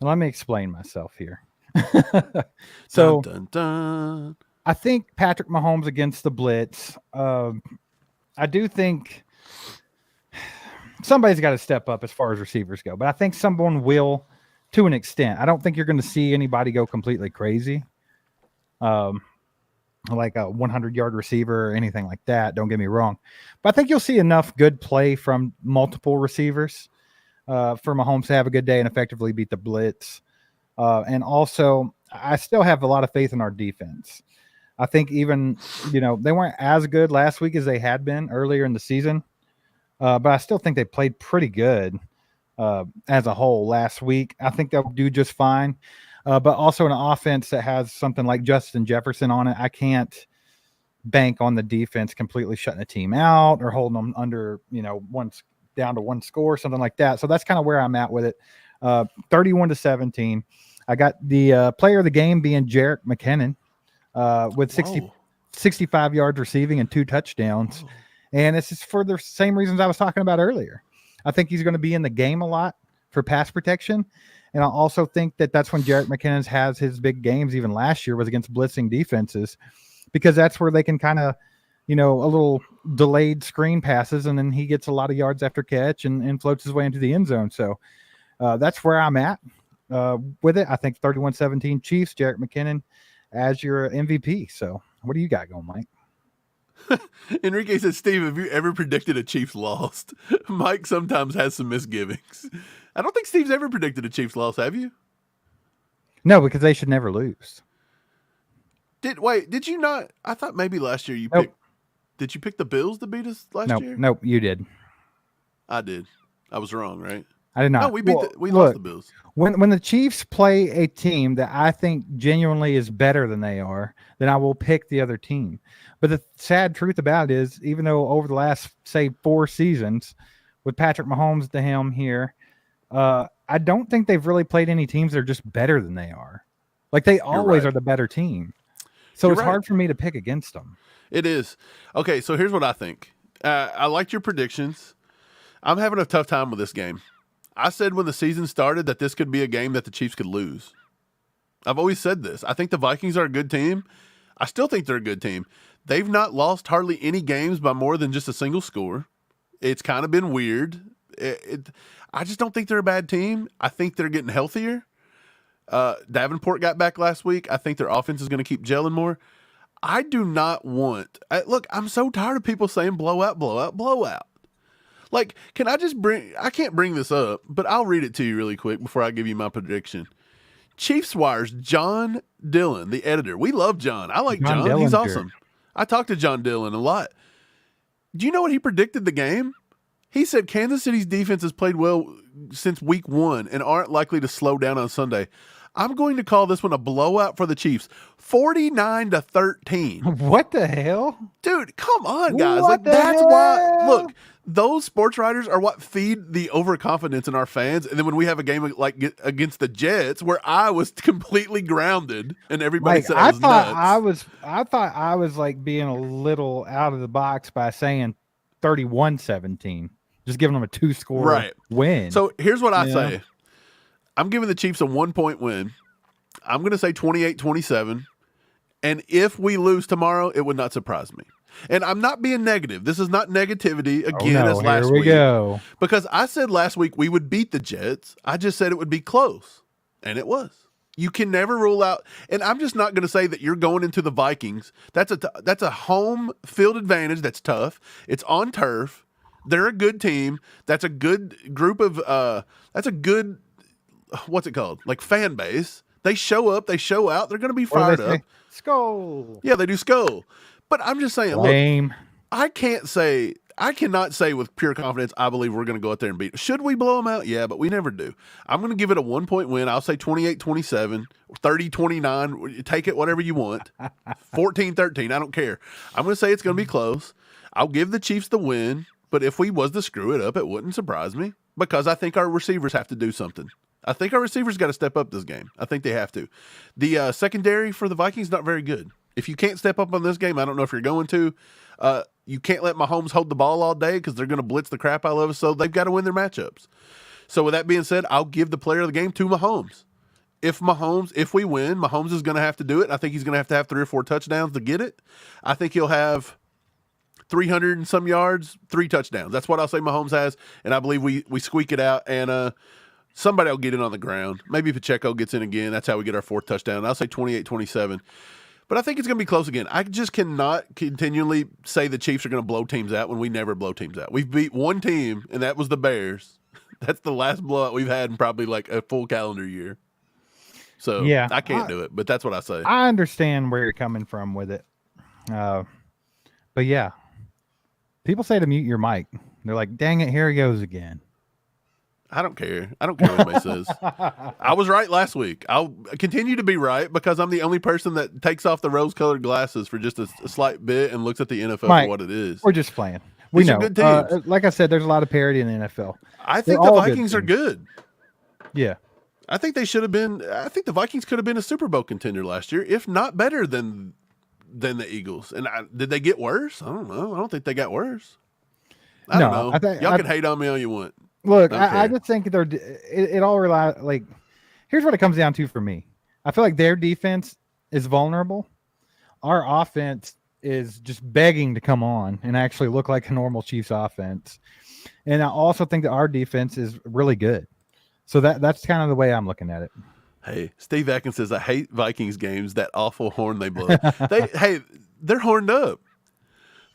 let me explain myself here. So Dun, dun, dun. I think Patrick Mahomes against the blitz. I do think somebody's got to step up as far as receivers go, but I think someone will to an extent. I don't think you're going to see anybody go completely crazy. Like a 100-yard receiver or anything like that. Don't get me wrong. But I think you'll see enough good play from multiple receivers for Mahomes to have a good day and effectively beat the blitz. And also, I still have a lot of faith in our defense. I think even, they weren't as good last week as they had been earlier in the season. But I still think they played pretty good as a whole last week. I think they'll do just fine. But also an offense that has something like Justin Jefferson on it, I can't bank on the defense completely shutting a team out or holding them under, down to one score, something like that. So that's kind of where I'm at with it. 31-17. I got the player of the game being Jerick McKinnon with 65 yards receiving and 2 touchdowns. Whoa. And this is for the same reasons I was talking about earlier. I think he's going to be in the game a lot for pass protection. And I also think that that's when Jerick McKinnon has his big games, even last year, was against blitzing defenses, because that's where they can kind of, a little delayed screen passes, and then he gets a lot of yards after catch and floats his way into the end zone. So that's where I'm at with it. I think 31-17 Chiefs, Jerick McKinnon as your MVP. So what do you got going, Mike? Enrique says, Steve, have you ever predicted a Chiefs loss? Mike sometimes has some misgivings. I don't think Steve's ever predicted a Chiefs loss, have you? No, because they should never lose. Did you not? I thought maybe last year you Nope. picked. Did you pick the Bills to beat us last year? Nope, you did. I did. I was wrong, right? I did not. No, we lost the Bills. When the Chiefs play a team that I think genuinely is better than they are, then I will pick the other team. But the sad truth about it is, even though over the last, say, 4 seasons, with Patrick Mahomes to him here, I don't think they've really played any teams that are just better than they are. Like, they always are the better team. So it's hard for me to pick against them. It is. Okay, so here's what I think. I liked your predictions. I'm having a tough time with this game. I said when the season started that this could be a game that the Chiefs could lose. I've always said this. I think the Vikings are a good team. I still think they're a good team. They've not lost hardly any games by more than just a single score. It's kind of been weird. I just don't think they're a bad team. I think they're getting healthier. Davenport got back last week. I think their offense is going to keep gelling more. I do not want look, I'm so tired of people saying blowout, blowout, blowout. Like, I can't bring this up, but I'll read it to you really quick before I give you my prediction. Chiefs Wire's John Dillon, the editor. We love John. I like John. He's awesome. I talked to John Dillon a lot. Do you know what he predicted the game? He said Kansas City's defense has played well since week 1 and aren't likely to slow down on Sunday. I'm going to call this one a blowout for the Chiefs. 49-13. What the hell? Dude, come on, guys. That's why. Look, those sports writers are what feed the overconfidence in our fans. And then when we have a game like against the Jets, where I was completely grounded and everybody said I was nuts. I thought I was like being a little out of the box by saying 31-17, just giving them a 2-score win. So here's what I say. I'm giving the Chiefs a 1-point win. I'm going to say 28-27. And if we lose tomorrow, it would not surprise me. And I'm not being negative. This is not negativity again as last week. Go. Because I said last week we would beat the Jets. I just said it would be close. And it was. You can never rule out. And I'm just not going to say that you're going into the Vikings. That's a home field advantage that's tough. It's on turf. They're a good team. That's a good group of that's a good what's it called? Like fan base. They show up, they show out, they're going to be fired up. Skull. Yeah, they do skull. But I'm just saying, look, I cannot say with pure confidence, I believe we're going to go out there and beat. Should we blow them out? Yeah, but we never do. I'm going to give it a 1-point win. I'll say 28-27, 30-29. Take it whatever you want. 14-13, I don't care. I'm going to say it's going to be close. I'll give the Chiefs the win, but if we was to screw it up, it wouldn't surprise me because I think our receivers have to do something. I think our receivers got to step up this game. I think they have to. The secondary for the Vikings not very good. If you can't step up on this game, I don't know if you're going to. You can't let Mahomes hold the ball all day because they're going to blitz the crap out of us, so they've got to win their matchups. So with that being said, I'll give the player of the game to Mahomes. If we win, Mahomes is going to have to do it. I think he's going to have 3 or 4 touchdowns to get it. I think he'll have 300 and some yards, 3 touchdowns. That's what I'll say Mahomes has, and I believe we squeak it out, and somebody will get it on the ground. Maybe Pacheco gets in again. That's how we get our 4th touchdown. I'll say 28-27. But I think it's going to be close again. I just cannot continually say the Chiefs are going to blow teams out when we never blow teams out. We've beat one team, and that was the Bears. That's the last blowout we've had in probably like a full calendar year. So yeah, I can't do it, but that's what I say. I understand where you're coming from with it. But yeah, people say to mute your mic. They're like, dang it, here he goes again. I don't care. I don't care what anybody says. I was right last week. I'll continue to be right because I'm the only person that takes off the rose-colored glasses for just a slight bit and looks at the NFL for what it is. We're just playing. We know. Good teams. Like I said, there's a lot of parity in the NFL. I think the Vikings are good. Yeah. I think they should have been. I think the Vikings could have been a Super Bowl contender last year, if not better than the Eagles. And did they get worse? I don't know. I don't think they got worse. I don't know. Y'all can hate on me all you want. Look, I just think it all relies. Like, here's what it comes down to for me. I feel like their defense is vulnerable. Our offense is just begging to come on and actually look like a normal Chiefs offense. And I also think that our defense is really good. So that's kind of the way I'm looking at it. Hey, Steve Atkins says, I hate Vikings games, that awful horn they blow. They're horned up.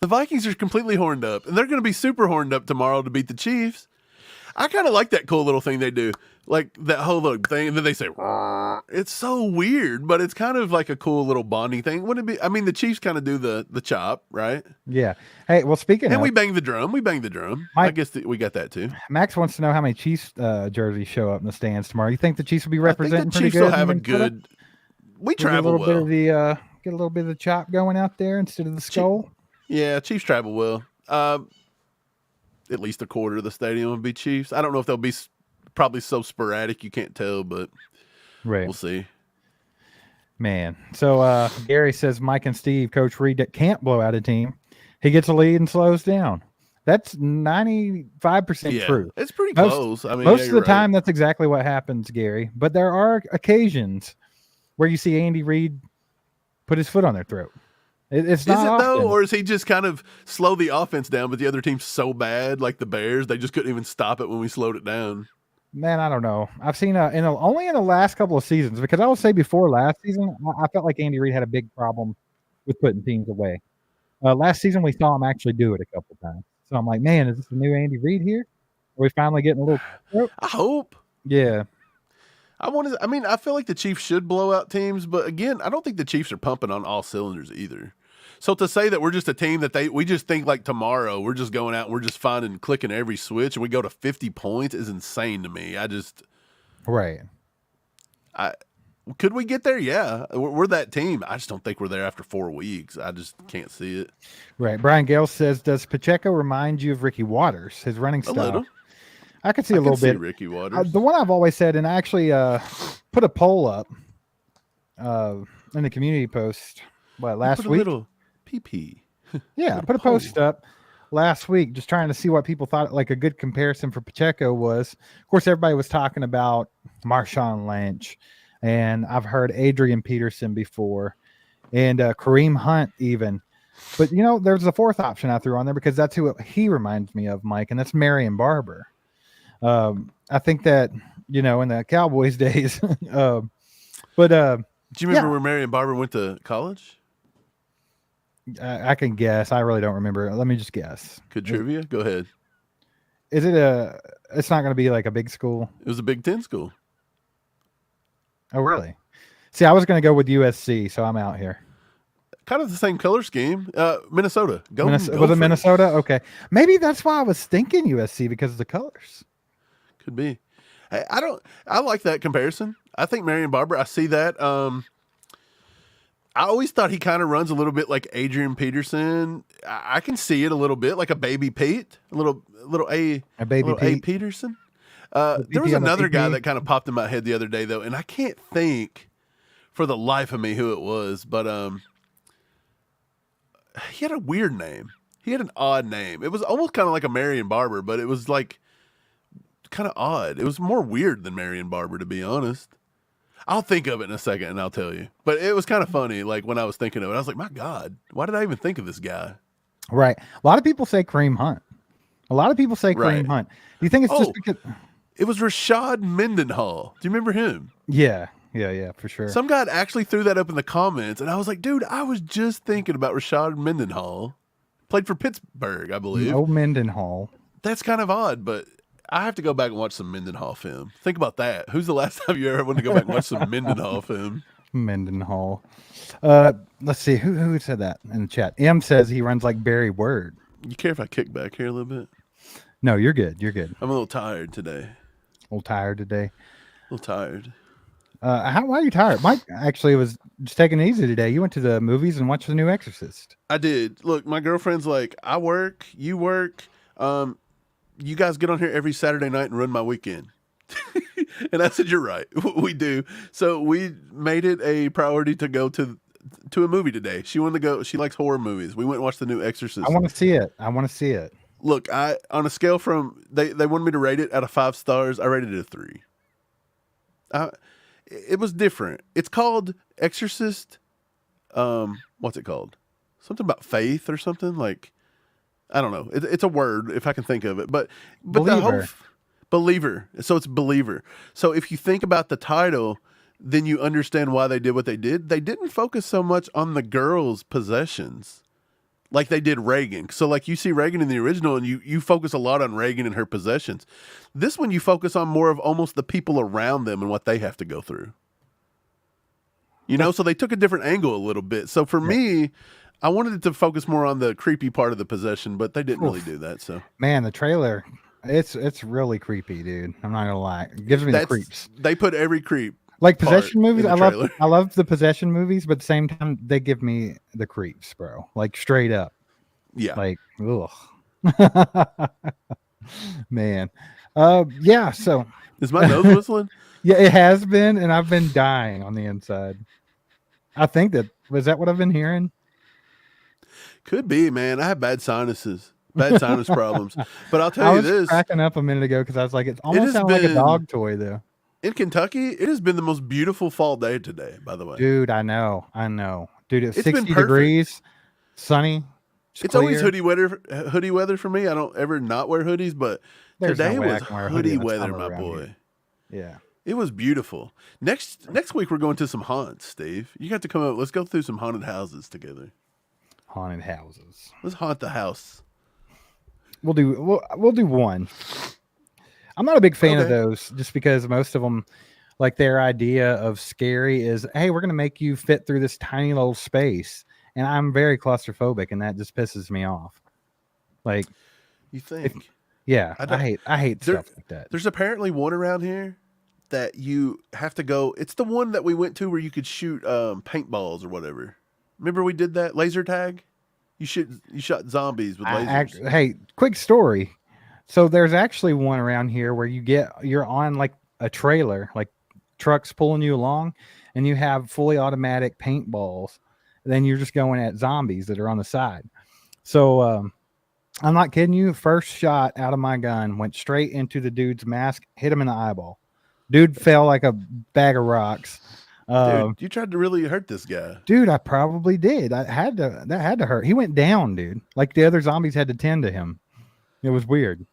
The Vikings are completely horned up, and they're going to be super horned up tomorrow to beat the Chiefs. I kind of like that cool little thing they do, like that whole little thing, and then they say, Rawr. It's so weird, but it's kind of like a cool little bonding thing. Wouldn't it be? I mean, the Chiefs kind of do the chop, right? Yeah. Hey, well, speaking of, we bang the drum. I guess we got that too. Max wants to know how many Chiefs jerseys show up in the stands tomorrow. You think the Chiefs will be representing pretty good? The Chiefs will have a good. We travel well. Get a little bit of the chop going out there instead of the skull. Yeah, Chiefs travel well. At least a quarter of the stadium will be Chiefs. I don't know if they'll be probably so sporadic you can't tell, but we'll see. Man. So Gary says Mike and Steve, Coach Reed can't blow out a team. He gets a lead and slows down. That's 95% true. It's pretty close. Most of the time, that's exactly what happens, Gary. But there are occasions where you see Andy Reid put his foot on their throat. It's Is not it though, often. or is he just kind of slow the offense down? But the other team's so bad, like the Bears, they just couldn't even stop it when we slowed it down. Man, I don't know. I've seen only in the last couple of seasons, because I would say before last season, I felt like Andy Reid had a big problem with putting teams away. Last season, we saw him actually do it a couple times. So I'm like, man, is this the new Andy Reid here? Are we finally getting a little? I hope. Yeah. I mean, I feel like the Chiefs should blow out teams, but again, I don't think the Chiefs are pumping on all cylinders either. So to say that we're just a team that we just think like tomorrow we're just going out and we're just finding clicking every switch and we go to 50 points is insane to me. Right. Could we get there? Yeah, we're that team. I just don't think we're there after 4 weeks. I just can't see it. Right. Brian Gale says, does Pacheco remind you of Ricky Waters, his running style? A little. I could see a little bit. Ricky Waters. The one I've always said, and I actually put a poll up in the community post last week. A little PP. Yeah, I put a post up last week just trying to see what people thought like a good comparison for Pacheco was. Of course, everybody was talking about Marshawn Lynch, and I've heard Adrian Peterson before, and Kareem Hunt even. But, there's a fourth option I threw on there because that's who he reminds me of, Mike, and that's Marion Barber. I think that, in the Cowboys days. Do you remember where Marion Barber went to college? I can guess. I really don't remember. Let me just guess. Good trivia? Go ahead. Is it it's not going to be like a big school? It was a Big Ten school. Oh, really? See, I was going to go with USC, so I'm out here. Kind of the same color scheme. Minnesota. Was it Minnesota? Okay. Maybe that's why I was thinking USC because of the colors. Could be. Hey, I like that comparison. I think Marion Barber, I see that. I always thought he kind of runs a little bit like Adrian Peterson. I can see it a little bit like a baby Pete, a little A Peterson. There was another guy that kind of popped in my head the other day though, and I can't think for the life of me who it was, but he had a weird name. He had an odd name. It was almost kind of like a Marion Barber, but it was like kind of odd. It was more weird than Marion Barber, to be honest. I'll think of it in a second and I'll tell you. But it was kind of funny. Like when I was thinking of it, I was like, my God, why did I even think of this guy? Right. A lot of people say Kareem Hunt. Kareem Hunt. Do you think it's just because it was Rashad Mendenhall? Do you remember him? Yeah, for sure. Some guy actually threw that up in the comments, and I was like, dude, I was just thinking about Rashad Mendenhall. Played for Pittsburgh, I believe. Oh, Mendenhall. That's kind of odd, but I have to go back and watch some Mendenhall film. Think about that. Who's the last time you ever went to go back and watch some Mendenhall film? Mendenhall. Let's see. Who said that in the chat? M says he runs like Barry Word. You care if I kick back here a little bit? No, you're good. You're good. I'm a little tired today. A little tired today. A little tired. Why are you tired? Mike actually was just taking it easy today. You went to the movies and watched The New Exorcist. I did. Look, my girlfriend's like, I work, you work. You guys get on here every Saturday night and run my weekend. And I said, you're right. We do. So we made it a priority to go to a movie today. She wanted to go. She likes horror movies. We went and watched The New Exorcist. I want to see it. Look, on a scale from, they wanted me to rate it out of 5 stars. I rated it a 3. It was different. It's called Exorcist. What's it called? Something about faith or something like, I don't know. It's a word if I can think of it, but Believer. the whole believer. So it's believer. So if you think about the title, then you understand why they did what they did. They didn't focus so much on the girl's possessions like they did Reagan. So like you see Reagan in the original and you focus a lot on Reagan and her possessions. This one you focus on more of almost the people around them and what they have to go through. So they took a different angle a little bit. So for me, I wanted it to focus more on the creepy part of the possession, but they didn't really do that. So man, the trailer, it's really creepy, dude. I'm not gonna lie. It gives me the creeps. They put every creep. Like possession movies, I trailer. love the possession movies, but at the same time, they give me the creeps, bro. Like straight up. Yeah. Like, ugh. Man. Yeah, so. Is my nose whistling? Yeah, it has been, and I've been dying on the inside. I think was that what I've been hearing? Could be, man. I have bad sinuses. Bad sinus problems. But I'll tell you this. I was cracking up a minute ago because I was like, it almost sounds like a dog toy, though. In Kentucky, it has been the most beautiful fall day today, by the way. Dude, I know. Dude, it's 60 been perfect. degrees. sunny. It's always hoodie weather for me. I don't ever not wear hoodies, but There's today no way I was can wear a hoodie hoodie in the weather, summer my around boy. here. Yeah. It was beautiful. Next week we're going to some haunts, Steve. You got to come up. Let's go through some haunted houses together. Haunted houses. Let's haunt the house. We'll do one. I'm not a big fan of Okay. those just because most of them, like their idea of scary is, hey, we're going to make you fit through this tiny little space. And I'm very claustrophobic and that just pisses me off. Like, You think? yeah, I I hate There- stuff like that. There's apparently one around here that you have to go. It's the one that we went to where you could shoot paintballs or whatever. Remember we did that laser tag? You shot zombies with lasers. Hey, quick story. So there's actually one around here where you're on like a trailer, like trucks pulling you along, and you have fully automatic paintballs. Then you're just going at zombies that are on the side. So I'm not kidding you. First shot out of my gun went straight into the dude's mask, hit him in the eyeball. Dude fell like a bag of rocks. Dude, you tried to really hurt this guy. Dude, I probably did. That had to hurt. He went down, dude. Like the other zombies had to tend to him. It was weird.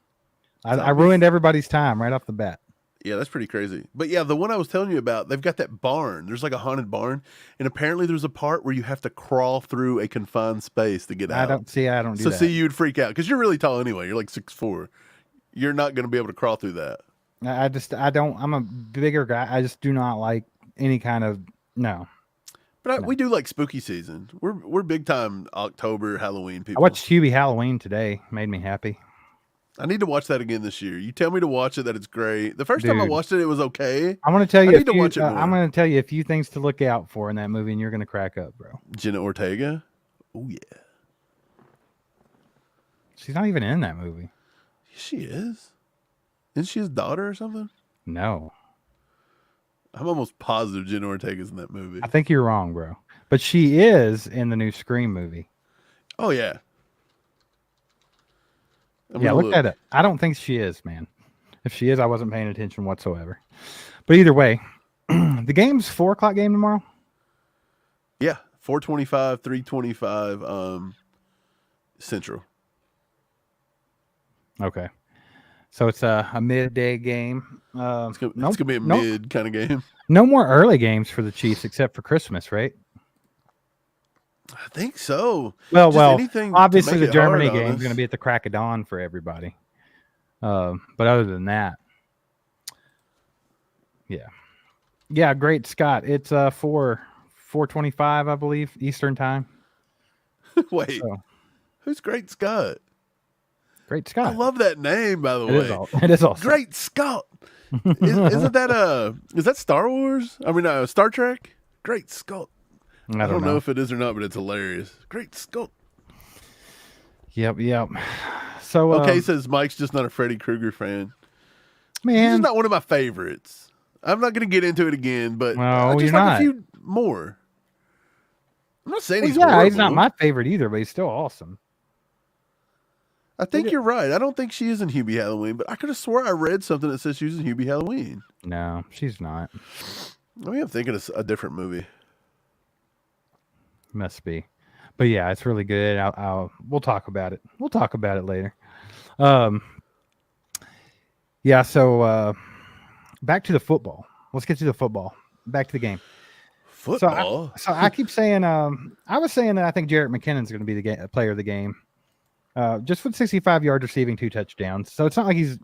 I ruined everybody's time right off the bat. Yeah, that's pretty crazy. But yeah, the one I was telling you about, they've got that barn. There's like a haunted barn, and apparently there's a part where you have to crawl through a confined space to get out. I don't do that. So see, you'd freak out because you're really tall anyway. You're like 6'4". You're not going to be able to crawl through that. I don't. I'm a bigger guy. I just do not like any kind of no. But we do like spooky season. We're big time October Halloween people. I watched Hubie Halloween today. Made me happy. I need to watch that again this year. You tell me to watch it, that it's great. The first time I Dude. watched it, it was okay. I'm going to tell you. need to watch it more. I'm going to tell you a few things to look out for in that movie, and you're going to crack up, bro. Jenna Ortega. Oh yeah, She's not even in that movie. she is. Isn't she his daughter or something? No, I'm almost positive Jenna Ortega's in that movie. I think you're wrong, bro. But she is in the new Scream movie. Oh yeah. Look at it. I don't think she is, man. If she is, I wasn't paying attention whatsoever. But either way, the game's 4:00 game tomorrow. Yeah, 4:25, 3:25, Central. Okay, so it's a midday game. It's gonna be a mid kind of game. No more early games for the Chiefs except for Christmas, right? I think so. Well, anything to obviously make the it Germany hard on game is us. going to be at the crack of dawn for everybody. But other than that, yeah, great Scott. It's 4:25, I believe, Eastern time. Wait, So, who's Great Scott? great I Scott. love that name, by the way. It is awesome. Great Scott. Isn't that is that Star Wars? I mean, Star Trek? Great Scott. I don't know if it is or not, but it's hilarious. Great Scott. Yep. So Okay, says Mike's just not a Freddy Krueger fan. He's man, not one of my favorites. I'm not going to get into it again, but No, I just you're like not. a few more. I'm not saying well, he's yeah, horrible. he's not my favorite either, but he's still awesome. I think you're right. I don't think she is in Hubie Halloween, but I could have swore I read something that says she was in Hubie Halloween. No, she's not. Maybe I'm thinking of a different movie. Must be. But yeah, it's really good. We'll talk about it. We'll talk about it later. Yeah, so back to the football. Let's get to the football. Back to the game. Football? So I keep saying I was saying that I think Jarrett McKinnon's going to be the player of the game. Just with 65 yards receiving, 2 touchdowns. So it's not like he's,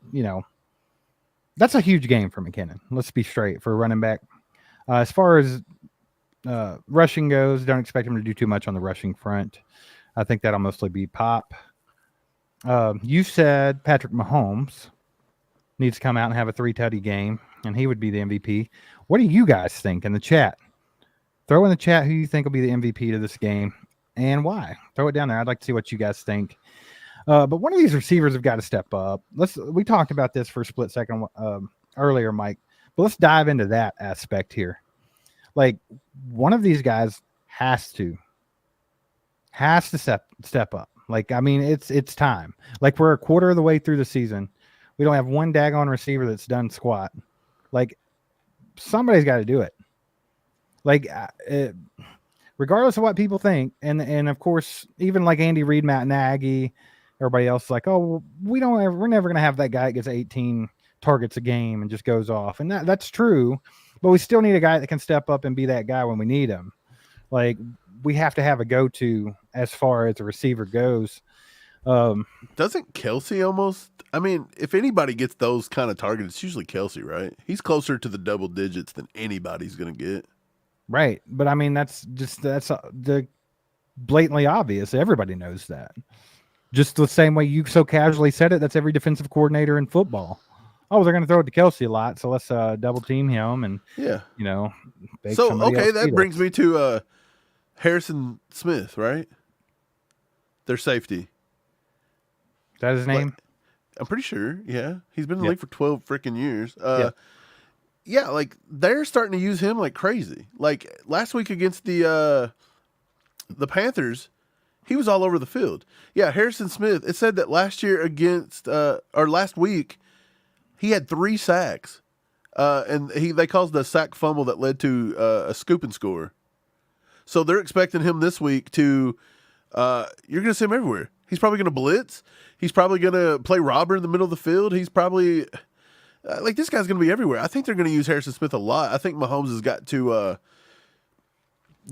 that's a huge game for McKinnon. Let's be straight for a running back. As far as rushing goes, don't expect him to do too much on the rushing front. I think that'll mostly be Pop. You said Patrick Mahomes needs to come out and have a 3-tutty game, and he would be the MVP. What do you guys think in the chat? Throw in the chat who you think will be the MVP to this game and why. Throw it down there. I'd like to see what you guys think. But one of these receivers have got to step up. We talked about this for a split second earlier, Mike, but let's dive into that aspect here. Like, one of these guys has to step up. Like, I mean, it's time. Like, we're a quarter of the way through the season. We don't have one daggone receiver that's done squat. Like, somebody's got to do it. Like, regardless of what people think. And of course, even like Andy Reid, Matt Nagy, everybody else is like, oh, we're never going to have that guy that gets 18 targets a game and just goes off. And that's true, but we still need a guy that can step up and be that guy when we need him. Like, we have to have a go-to as far as a receiver goes. Doesn't Kelsey almost? I mean, if anybody gets those kind of targets, it's usually Kelsey, right? He's closer to the double digits than anybody's going to get. Right. But I mean, that's the blatantly obvious. Everybody knows that. Just the same way you so casually said it, that's every defensive coordinator in football. Oh, they're going to throw it to Kelsey a lot, so let's double team him and, So, okay, that brings me to Harrison Smith, right? Their safety. Is that his name? I'm pretty sure, yeah. He's been in the league for 12 freaking years. Yeah, like, they're starting to use him like crazy. Like, last week against the Panthers, he was all over the field. Yeah, Harrison Smith, it said that last year last week, he had 3 sacks. And they caused a sack fumble that led to a scoop and score. So they're expecting him this week to you're going to see him everywhere. He's probably going to blitz. He's probably going to play robber in the middle of the field. He's probably this guy's going to be everywhere. I think they're going to use Harrison Smith a lot. I think Mahomes has got to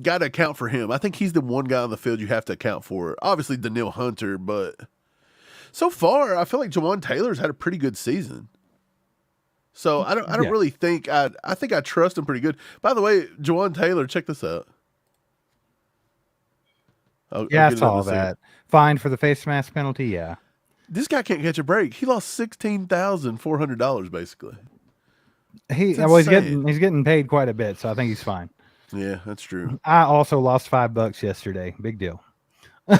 account for him. I think he's the one guy on the field you have to account for. Obviously, Daniil Hunter, but so far, I feel like Jawan Taylor's had a pretty good season. So I don't really think I think I trust him pretty good. By the way, Jawan Taylor, check this out. I saw that. Fined for the face mask penalty. Yeah, this guy can't catch a break. He lost $16,400 basically. He's getting paid quite a bit, so I think he's fine. Yeah, that's true. I also lost $5 yesterday. Big deal. We've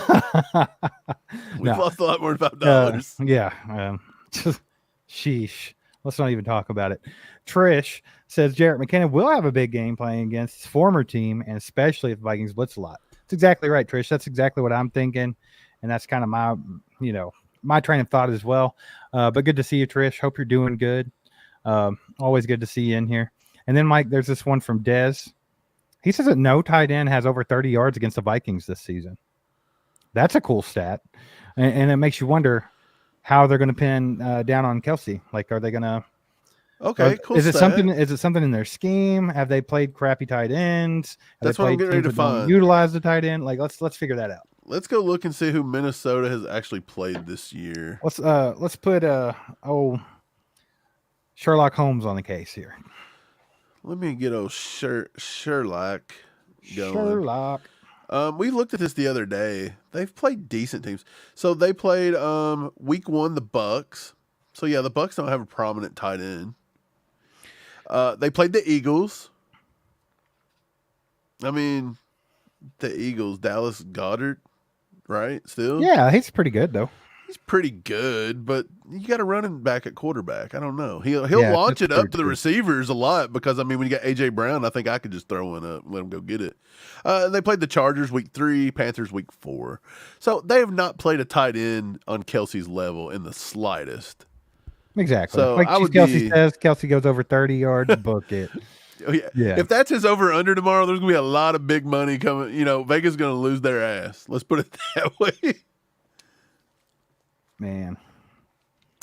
lost a lot more than $5. Sheesh. Let's not even talk about it. Trish says Jarrett McKinnon will have a big game playing against his former team, and especially if the Vikings blitz a lot. That's exactly right, Trish. That's exactly what I'm thinking, and that's kind of my train of thought as well. But good to see you, Trish. Hope you're doing good. Always good to see you in here. And then, Mike, there's this one from Dez. He says that no tight end has over 30 yards against the Vikings this season. That's a cool stat, and it makes you wonder how they're going to pin down on Kelsey. Like, are they going to? Okay, cool. Is it something in their scheme? Have they played crappy tight ends? That's what I'm getting ready to find. Utilize the tight end. Like, let's figure that out. Let's go look and see who Minnesota has actually played this year. Let's put Sherlock Holmes on the case here. Let me get Sherlock going. Sherlock. We looked at this the other day. They've played decent teams. So they played week 1 the Bucks. So yeah, the Bucks don't have a prominent tight end. They played the Eagles. I mean, the Eagles, Dallas Goedert, right? Still? Yeah, he's pretty good though. He's pretty good, but you got a running back at quarterback. I don't know. He'll launch it up to the receivers a lot because, I mean, when you got A.J. Brown, I think I could just throw one up and let him go get it. They played the Chargers week 3, Panthers week 4. So they have not played a tight end on Kelsey's level in the slightest. Exactly. So like Kelsey says, Kelsey goes over 30 yards, book it. Yeah. If that's his over-under tomorrow, there's going to be a lot of big money coming. Vegas is going to lose their ass. Let's put it that way. Man.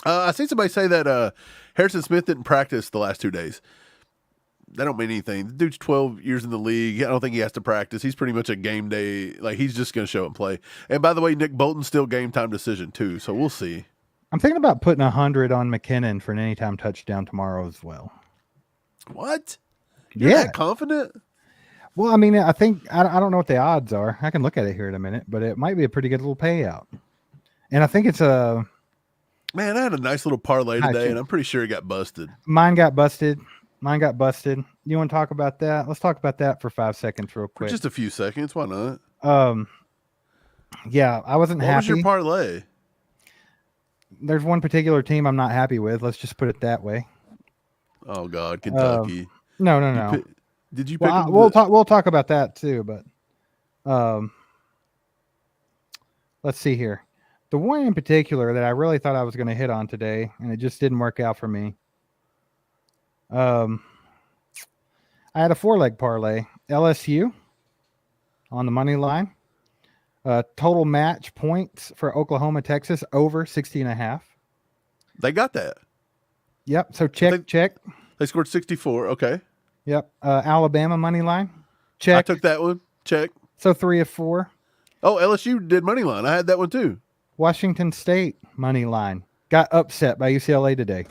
I seen somebody say that Harrison Smith didn't practice the last 2 days. That don't mean anything. The dude's 12 years in the league. I don't think he has to practice. He's pretty much a game day. Like, he's just going to show up and play. And by the way, Nick Bolton's still game time decision too, so we'll see. I'm thinking about putting 100 on McKinnon for an anytime touchdown tomorrow as well. What? You're that confident? Well, I mean, I think I don't know what the odds are. I can look at it here in a minute, but it might be a pretty good little payout. And I think it's a man. I had a nice little parlay today, and I'm pretty sure it got busted. Mine got busted. You want to talk about that? Let's talk about that for 5 seconds, real quick. For just a few seconds. Why not? Yeah, I wasn't happy. What was your parlay? There's one particular team I'm not happy with. Let's just put it that way. Oh God, Kentucky. No. Did you pick? We'll talk about that too, but let's see here. The one in particular that I really thought I was going to hit on today, and it just didn't work out for me. I had a 4-leg parlay. LSU on the money line. Total match points for Oklahoma, Texas over 60.5. They got that. Yep. So check. They scored 64. Okay. Yep. Alabama money line. Check. I took that one. Check. So 3 of 4. Oh, LSU did money line. I had that one too. Washington State money line got upset by UCLA today.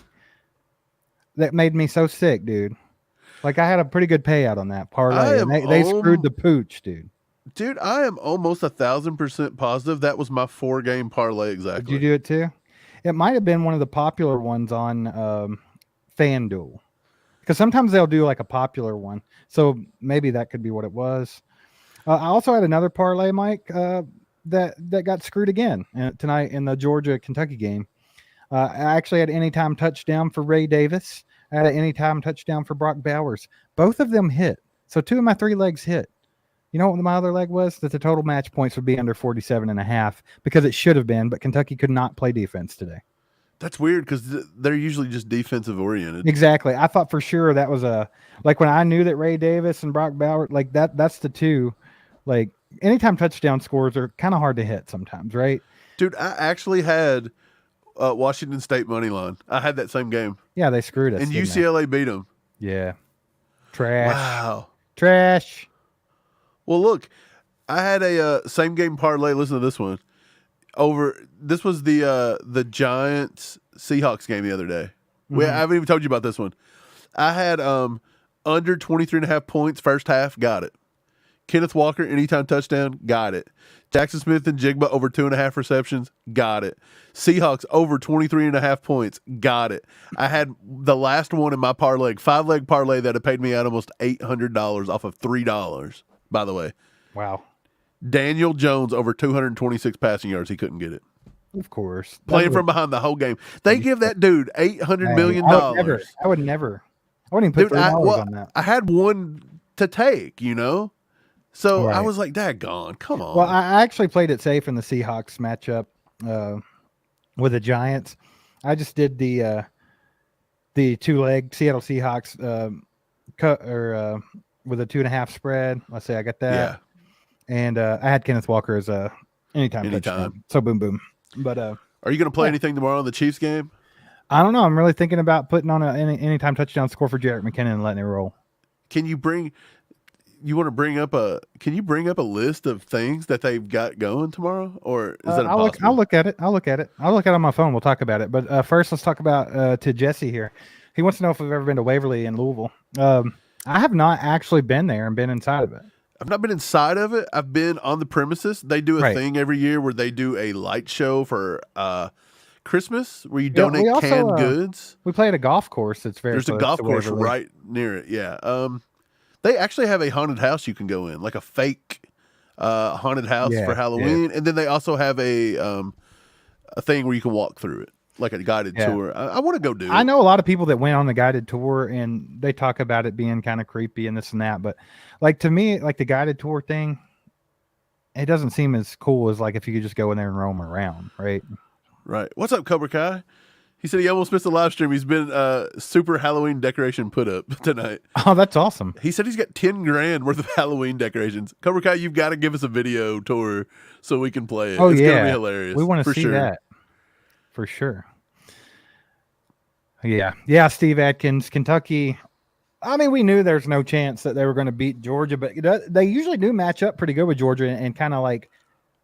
That made me so sick, dude. Like I had a pretty good payout on that parlay. And they screwed the pooch, dude. Dude, I am almost 1,000% positive that was my 4-game parlay exactly. Did you do it too? It might have been one of the popular ones on FanDuel. Because sometimes they'll do like a popular one. So maybe that could be what it was. I also had another parlay, Mike, that got screwed again tonight in the Georgia-Kentucky game. I actually had anytime touchdown for Ray Davis. I had an anytime touchdown for Brock Bowers. Both of them hit. So 2 of my 3 legs hit. You know what my other leg was? That the total match points would be under 47.5 because it should have been, but Kentucky could not play defense today. That's weird because they're usually just defensive oriented. Exactly. I thought for sure that was like when I knew that Ray Davis and Brock Bowers, like that's the two, like anytime touchdown scores are kind of hard to hit sometimes, right? Dude, I actually had Washington State money line. I had that same game. Yeah, they screwed us. And UCLA beat them. Yeah. Trash. Wow. Trash. Well, look, I had a same game parlay. Listen to this one. This was the Giants Seahawks game the other day. I haven't even told you about this one. I had under 23.5 points first half. Got it. Kenneth Walker anytime touchdown. Got it. Jackson Smith and Jigba over 2.5 receptions. Got it. Seahawks over 23.5 points. Got it. I had the last one in my parlay, 5-leg parlay that had paid me out almost $800 off of $3. By the way. Wow. Daniel Jones over 226 passing yards. He couldn't get it. Of course. Playing from behind the whole game. They give that dude $800 million. I would never. I wouldn't even put $3 on that. I had one to take, you know? So Right. I was like, daggone, come on. Well, I actually played it safe in the Seahawks matchup with the Giants. I just did the 2-leg Seattle Seahawks with a 2.5 spread. Let's say I got that. Yeah. And I had Kenneth Walker as a anytime touchdown. So boom, boom. But are you going to play anything tomorrow in the Chiefs game? I don't know. I'm really thinking about putting on an anytime touchdown score for Jarek McKinnon and letting it roll. Can you bring up a list of things that they've got going tomorrow, or is that impossible? I'll look at it. I'll look at it on my phone. We'll talk about it. But first, let's talk about to Jesse here. He wants to know if we've ever been to Waverly in Louisville. I have not actually been there and been inside of it. I've not been inside of it. I've been on the premises. They do a thing every year where they do a light show for Christmas where you donate canned goods. We play at a golf course that's There's a golf course right near it. Yeah. They actually have a haunted house you can go in, like a fake haunted house for Halloween. Yeah. And then they also have a thing where you can walk through it, like a guided tour. I want to go do it. I know a lot of people that went on the guided tour and they talk about it being kind of creepy and this and that. But like to me, like the guided tour thing, it doesn't seem as cool as like if you could just go in there and roam around, right? Right. What's up, Cobra Kai? He said he almost missed the live stream. He's been super Halloween decoration put up tonight. Oh, that's awesome. He said he's got $10,000 worth of Halloween decorations. Cobra Kai, you've got to give us a video tour so we can play it. Oh, it's gonna be hilarious. We want to see that for sure. Yeah. Steve Atkins, Kentucky. I mean, we knew there's no chance that they were going to beat Georgia, but they usually do match up pretty good with Georgia and kind of like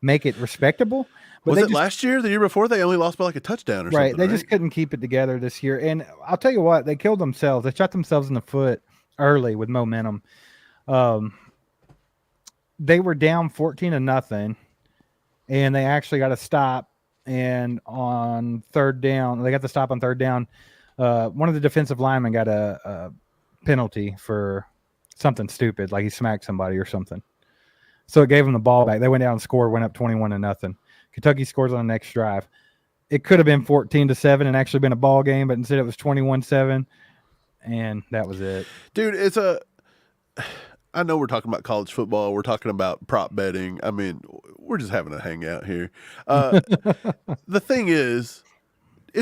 make it respectable. But was it last year, the year before? They only lost by like a touchdown or something. Right. They just couldn't keep it together this year. And I'll tell you what, they killed themselves. They shot themselves in the foot early with momentum. They were down 14-0, and they actually got a stop. And on third down, they got the stop on third down. One of the defensive linemen got a penalty for something stupid, like he smacked somebody or something. So it gave them the ball back. They went down and scored, went up 21-0. Kentucky scores on the next drive. It could have been 14-7 and actually been a ball game, but instead it was 21-7, and that was it. Dude, I know we're talking about college football. We're talking about prop betting. I mean, we're just having a hangout here. The thing is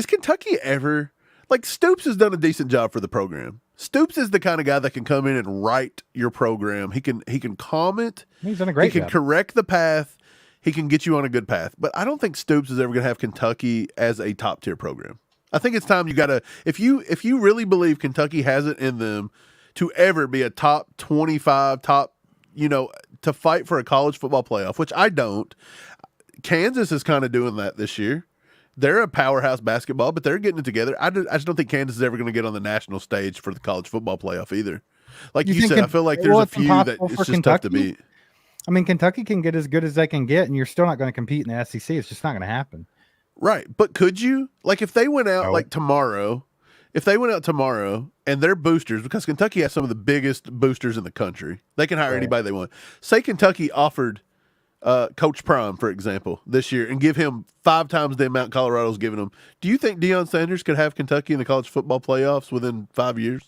Kentucky ever – like Stoops has done a decent job for the program. Stoops is the kind of guy that can come in and write your program. He can calm it. He's done a great He can job. correct the path. He can get you on a good path. But I don't think Stoops is ever going to have Kentucky as a top tier program. I think it's time you got to, if you really believe Kentucky has it in them to ever be a top 25, to fight for a college football playoff, which I don't. Kansas is kind of doing that this year. They're a powerhouse basketball, but they're getting it together. I just don't think Kansas is ever going to get on the national stage for the college football playoff either. Like you said, I feel like there's a few that it's just tough to beat. I mean, Kentucky can get as good as they can get, and you're still not going to compete in the SEC. It's just not going to happen. Right. But could you? Like if they went out tomorrow, and they're boosters, because Kentucky has some of the biggest boosters in the country. They can hire anybody they want. Say Kentucky offered Coach Prime, for example, this year and give him 5 times the amount Colorado's giving him. Do you think Deion Sanders could have Kentucky in the college football playoffs within 5 years?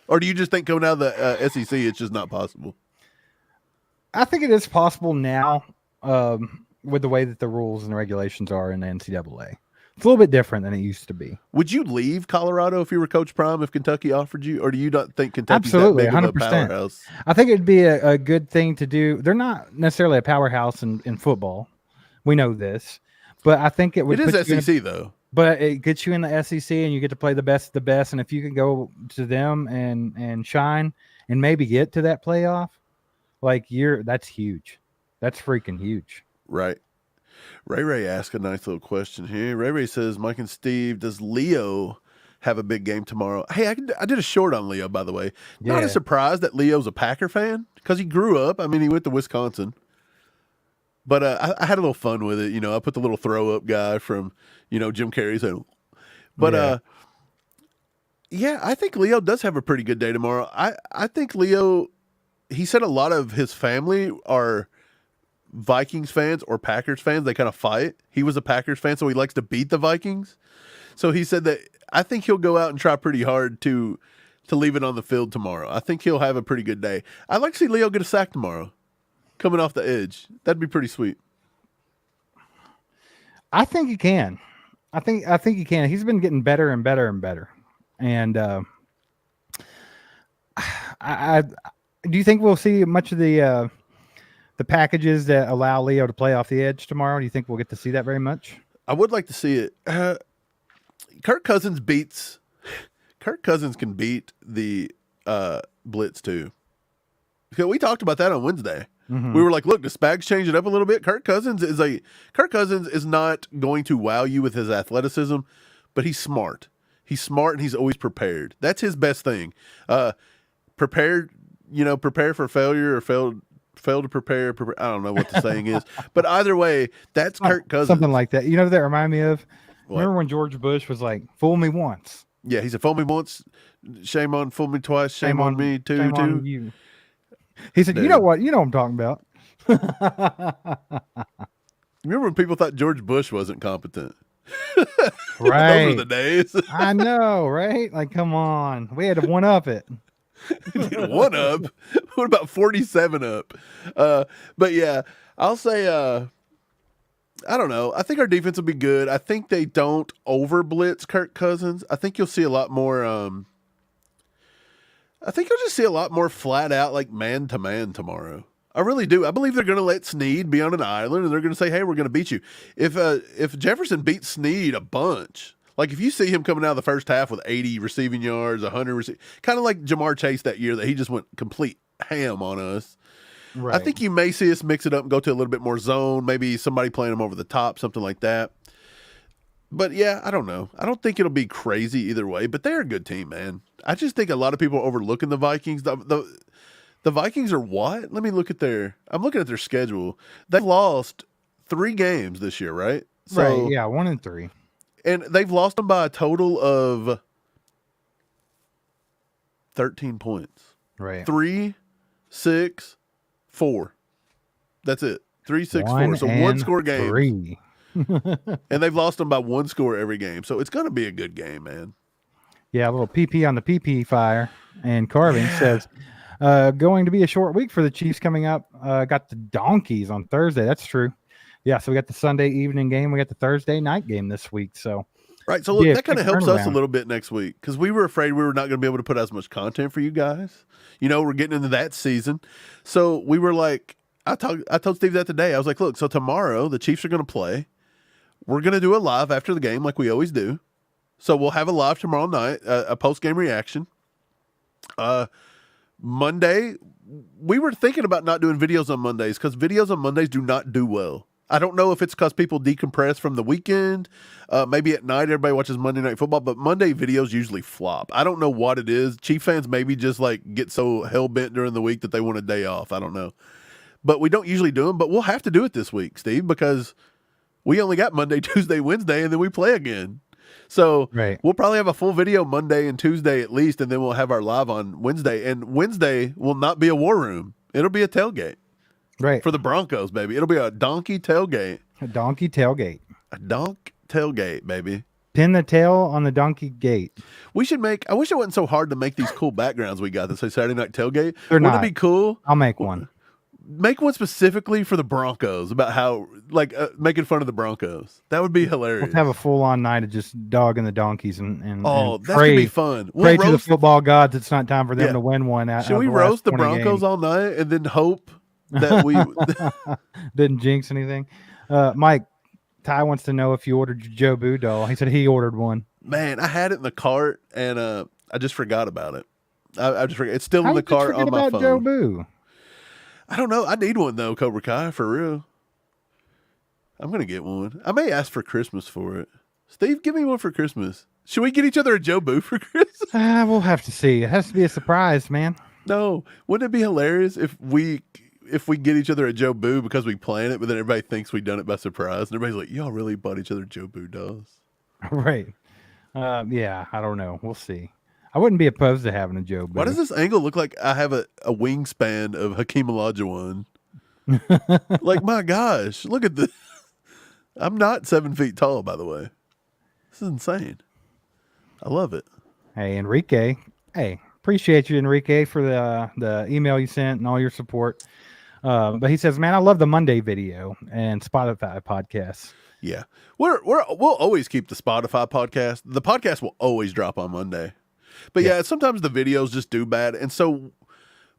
Or do you just think coming out of the SEC, it's just not possible? I think it is possible now with the way that the rules and regulations are in the NCAA. It's a little bit different than it used to be. Would you leave Colorado if you were Coach Prime if Kentucky offered you? Or do you not think Kentucky's Absolutely, that big 100%. of a powerhouse? I think it'd be a good thing to do. They're not necessarily a powerhouse in football. We know this. But I think it would. It is SEC, though. But it gets you in the SEC and you get to play the best of the best. And if you can go to them and shine and maybe get to that playoff, that's huge. That's freaking huge. Right. Ray asked a nice little question here. Ray says, Mike and Steve, does Leo have a big game tomorrow? Hey, I did a short on Leo, by the way. Not a surprise that Leo's a Packer fan because he grew up. I mean, he went to Wisconsin. But I had a little fun with it. I put the little throw-up guy from, Jim Carrey's head. But, I think Leo does have a pretty good day tomorrow. I think Leo, he said a lot of his family are Vikings fans or Packers fans. They kind of fight. He was a Packers fan, so he likes to beat the Vikings. So he said that I think he'll go out and try pretty hard to leave it on the field tomorrow. I think he'll have a pretty good day. I'd like to see Leo get a sack tomorrow, coming off the edge. That'd be pretty sweet. I think he can. I think he can. He's been getting better and better and better. And I do you think we'll see much of the packages that allow Leo to play off the edge tomorrow? Do you think we'll get to see that very much? I would like to see it. Kirk Cousins can beat the blitz too. Because we talked about that on Wednesday. Mm-hmm. We were like, look, the Spags change it up a little bit. Kirk Cousins is not going to wow you with his athleticism, but he's smart. He's smart and he's always prepared. That's his best thing. Prepare for failure or fail to prepare. I don't know what the saying is, but either way, that's Kirk Cousins. Something like that. You know what that remind me of? What? Remember when George Bush was like, "Fool me once." Yeah, he said, "Fool me once, shame on; fool me twice, shame on me too." Shame on you. He said, "You know what? You know what I'm talking about." Remember when people thought George Bush wasn't competent? Right. Those were the days. I know, right? Like, come on. We had to one up it. One up? What about 47 up? But yeah, I'll say, I don't know. I think our defense will be good. I think they don't over blitz Kirk Cousins. I think you'll see a lot more, I think you'll just see a lot more flat out, like man to man tomorrow. I really do. I believe they're going to let Snead be on an island, and they're going to say, "Hey, we're going to beat you." If Jefferson beats Snead a bunch, like if you see him coming out of the first half with 80 receiving yards, 100 kind of like Jamar Chase that year that he just went complete ham on us. Right. I think you may see us mix it up and go to a little bit more zone, maybe somebody playing them over the top, something like that. But yeah, I don't know. I don't think it'll be crazy either way, but they're a good team, man. I just think a lot of people are overlooking the Vikings. The Vikings are what? Let me look at I'm looking at their schedule. They've lost 3 games this year, right? Right, yeah, 1 and 3. And they've lost them by a total of 13 points. Right. 3, 6, 4. That's it. 3, 6, 4. So 1 score game. 3. And they've lost them by 1 score every game. So it's going to be a good game, man. Yeah, a little PP on the PP fire. And Carving says, going to be a short week for the Chiefs coming up. Got the Donkeys on Thursday. That's true. Yeah, so we got the Sunday evening game. We got the Thursday night game this week. So Right. So look, be a that kind of quick helps us a turnaround. little bit next week because we were afraid we were not going to be able to put as much content for you guys. We're getting into that season. So we were like, I told Steve that today. I was like, look, so tomorrow the Chiefs are going to play. We're going to do a live after the game like we always do. So we'll have a live tomorrow night, a post-game reaction. Monday, we were thinking about not doing videos on Mondays because videos on Mondays do not do well. I don't know if it's because people decompress from the weekend. Maybe at night everybody watches Monday Night Football, but Monday videos usually flop. I don't know what it is. Chief fans maybe just like get so hell-bent during the week that they want a day off. I don't know. But we don't usually do them, but we'll have to do it this week, Steve, because we only got Monday, Tuesday, Wednesday, and then we play again. So We'll probably have a full video Monday and Tuesday at least, and then we'll have our live on Wednesday. And Wednesday will not be a war room. It'll be a tailgate. Right. For the Broncos, baby. It'll be a donkey tailgate. A donkey tailgate. A donk tailgate, baby. Pin the tail on the donkey gate. We should make, I wish it wasn't so hard to make these cool backgrounds we got that say Saturday Night Tailgate. They're Wouldn't not. it be cool? I'll make one. Make one specifically for the Broncos about how, making fun of the Broncos. That would be hilarious. Let's have a full-on night of just dogging the donkeys and that pray, could be fun. Pray to the football gods it's not time for them to win one. Should we roast the Broncos all night and then hope that we didn't jinx anything? Mike, Ty wants to know if you ordered your Joe Boo doll. He said he ordered one. Man, I had it in the cart and I just forgot about it. I just forgot. It's still in the cart on my phone. Joe Boo? I don't know. I need one though, Cobra Kai, for real. I'm gonna get one. I may ask for Christmas for it. Steve, give me one for Christmas. Should we get each other a Joe Boo for Christmas? We'll have to see. It has to be a surprise, man. No, wouldn't it be hilarious if we get each other a Joe Boo because we plan it, but then everybody thinks we done it by surprise, and everybody's like, "Y'all really bought each other Joe Boo dolls?" Right. Yeah, I don't know. We'll see. I wouldn't be opposed to having a Joe Boo. Why does this angle look like I have a wingspan of Hakeem Olajuwon? Like, my gosh, look at this. I'm not 7 feet tall, by the way. This is insane. I love it. Hey, Enrique. Hey, appreciate you, Enrique, for the email you sent and all your support. But he says, man, I love the Monday video and Spotify podcasts. Yeah. We'll always keep the Spotify podcast. The podcast will always drop on Monday. But yeah, sometimes the videos just do bad. And so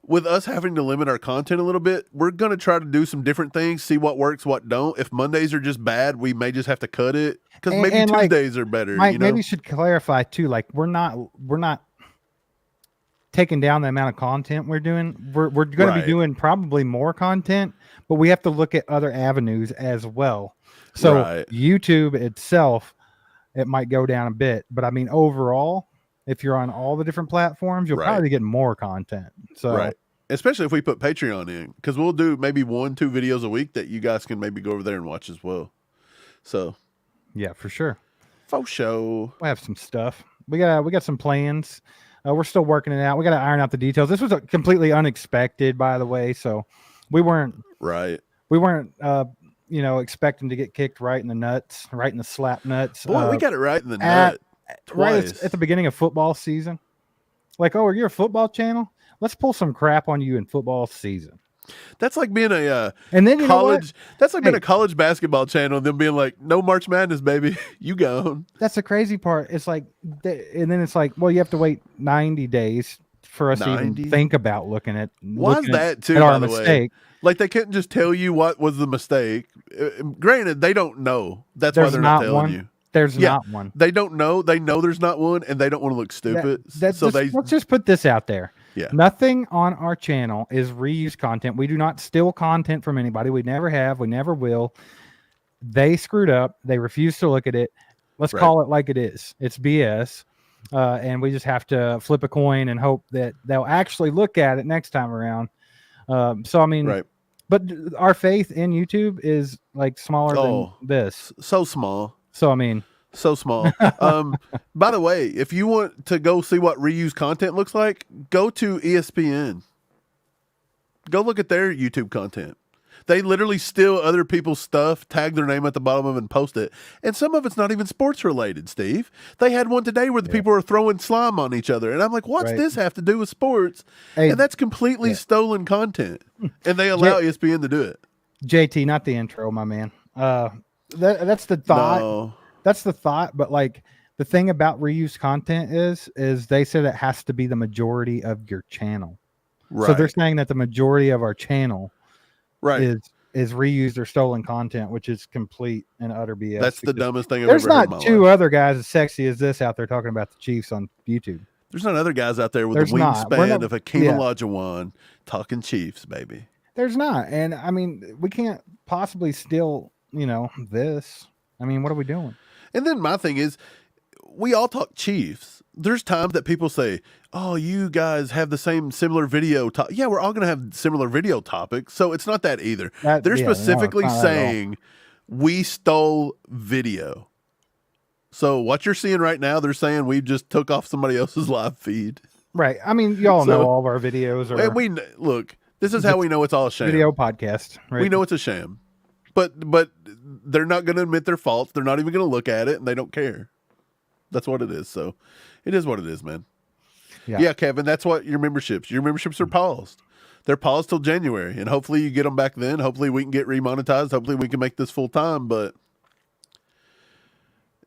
with us having to limit our content a little bit, we're going to try to do some different things, see what works, what don't. If Mondays are just bad, we may just have to cut it because maybe Tuesdays are better. Mike, maybe you should clarify too. Like we're not taking down the amount of content we're doing. We're going to be doing probably more content, but we have to look at other avenues as well. So YouTube itself, it might go down a bit, but I mean, overall, if you're on all the different platforms, you'll probably get more content. So, especially if we put Patreon in, because we'll do maybe 1-2 videos a week that you guys can maybe go over there and watch as well. So, yeah, for sure. Faux show. We'll have some stuff. We got some plans. We're still working it out. We got to iron out the details. This was completely unexpected, by the way. So we weren't expecting to get kicked right in the nuts, right in the slap nuts. Boy, we got it right in the nut. Right at the beginning of football season. Like, oh, you're a football channel? Let's pull some crap on you in football season. That's like being a and then college. That's like being a college basketball channel and them being like, "No March Madness, baby, you gone." That's the crazy part. It's like, and then it's like, well, you have to wait 90 days for us to even think about looking at. Why's that too? At by our the mistake. Way? Like they couldn't just tell you what was the mistake. Granted, they don't know. That's why they're not telling you. There's not one. They don't know. They know there's not one, and they don't want to look stupid. Let's just put this out there. Yeah. Nothing on our channel is reused content. We do not steal content from anybody. We never have. We never will. They screwed up. They refused to look at it. Let's call it like it is. It's BS. And we just have to flip a coin and hope that they'll actually look at it next time around. So, I mean, but our faith in YouTube is like smaller than this. So small. So, I mean, so small. By the way, if you want to go see what reused content looks like, go to ESPN. Go look at their YouTube content. They literally steal other people's stuff, tag their name at the bottom of it, and post it. And some of it's not even sports related, Steve. They had one today where the people are throwing slime on each other. And I'm like, what's this have to do with sports? Hey, and that's completely stolen content. And they allow ESPN to do it. JT, not the intro, my man. That's the thought. No. That's the thought. But like, the thing about reused content is they said it has to be the majority of your channel. Right. So they're saying that the majority of our channel right. is reused or stolen content, which is complete and utter BS. That's the dumbest thing I've There's ever heard in not my two life. other guys as sexy as this out there talking about the Chiefs on YouTube. There's not other guys out there with There's the not. We're wingspan not- of Hakeem yeah. Olajuwon talking Chiefs, baby. There's not. And I mean, we can't possibly steal, this. I mean, what are we doing? And then my thing is, we all talk Chiefs. There's times that people say, "Oh, you guys have the similar video." Yeah, we're all going to have similar video topics, so it's not that either. They're specifically it's not that at all. saying we stole video. So what you're seeing right now, they're saying we just took off somebody else's live feed. Right. I mean, y'all So- know all of our videos are And look. This is how we know it's all a sham. video podcast. Right? We know it's a sham, but they're not going to admit their faults. They're not even going to look at it, and they don't care. That's what it is. So it is what it is, man. Yeah, Kevin, that's what your memberships are paused. They're paused till January, and hopefully you get them back then. Hopefully we can get remonetized. Hopefully we can make this full time. But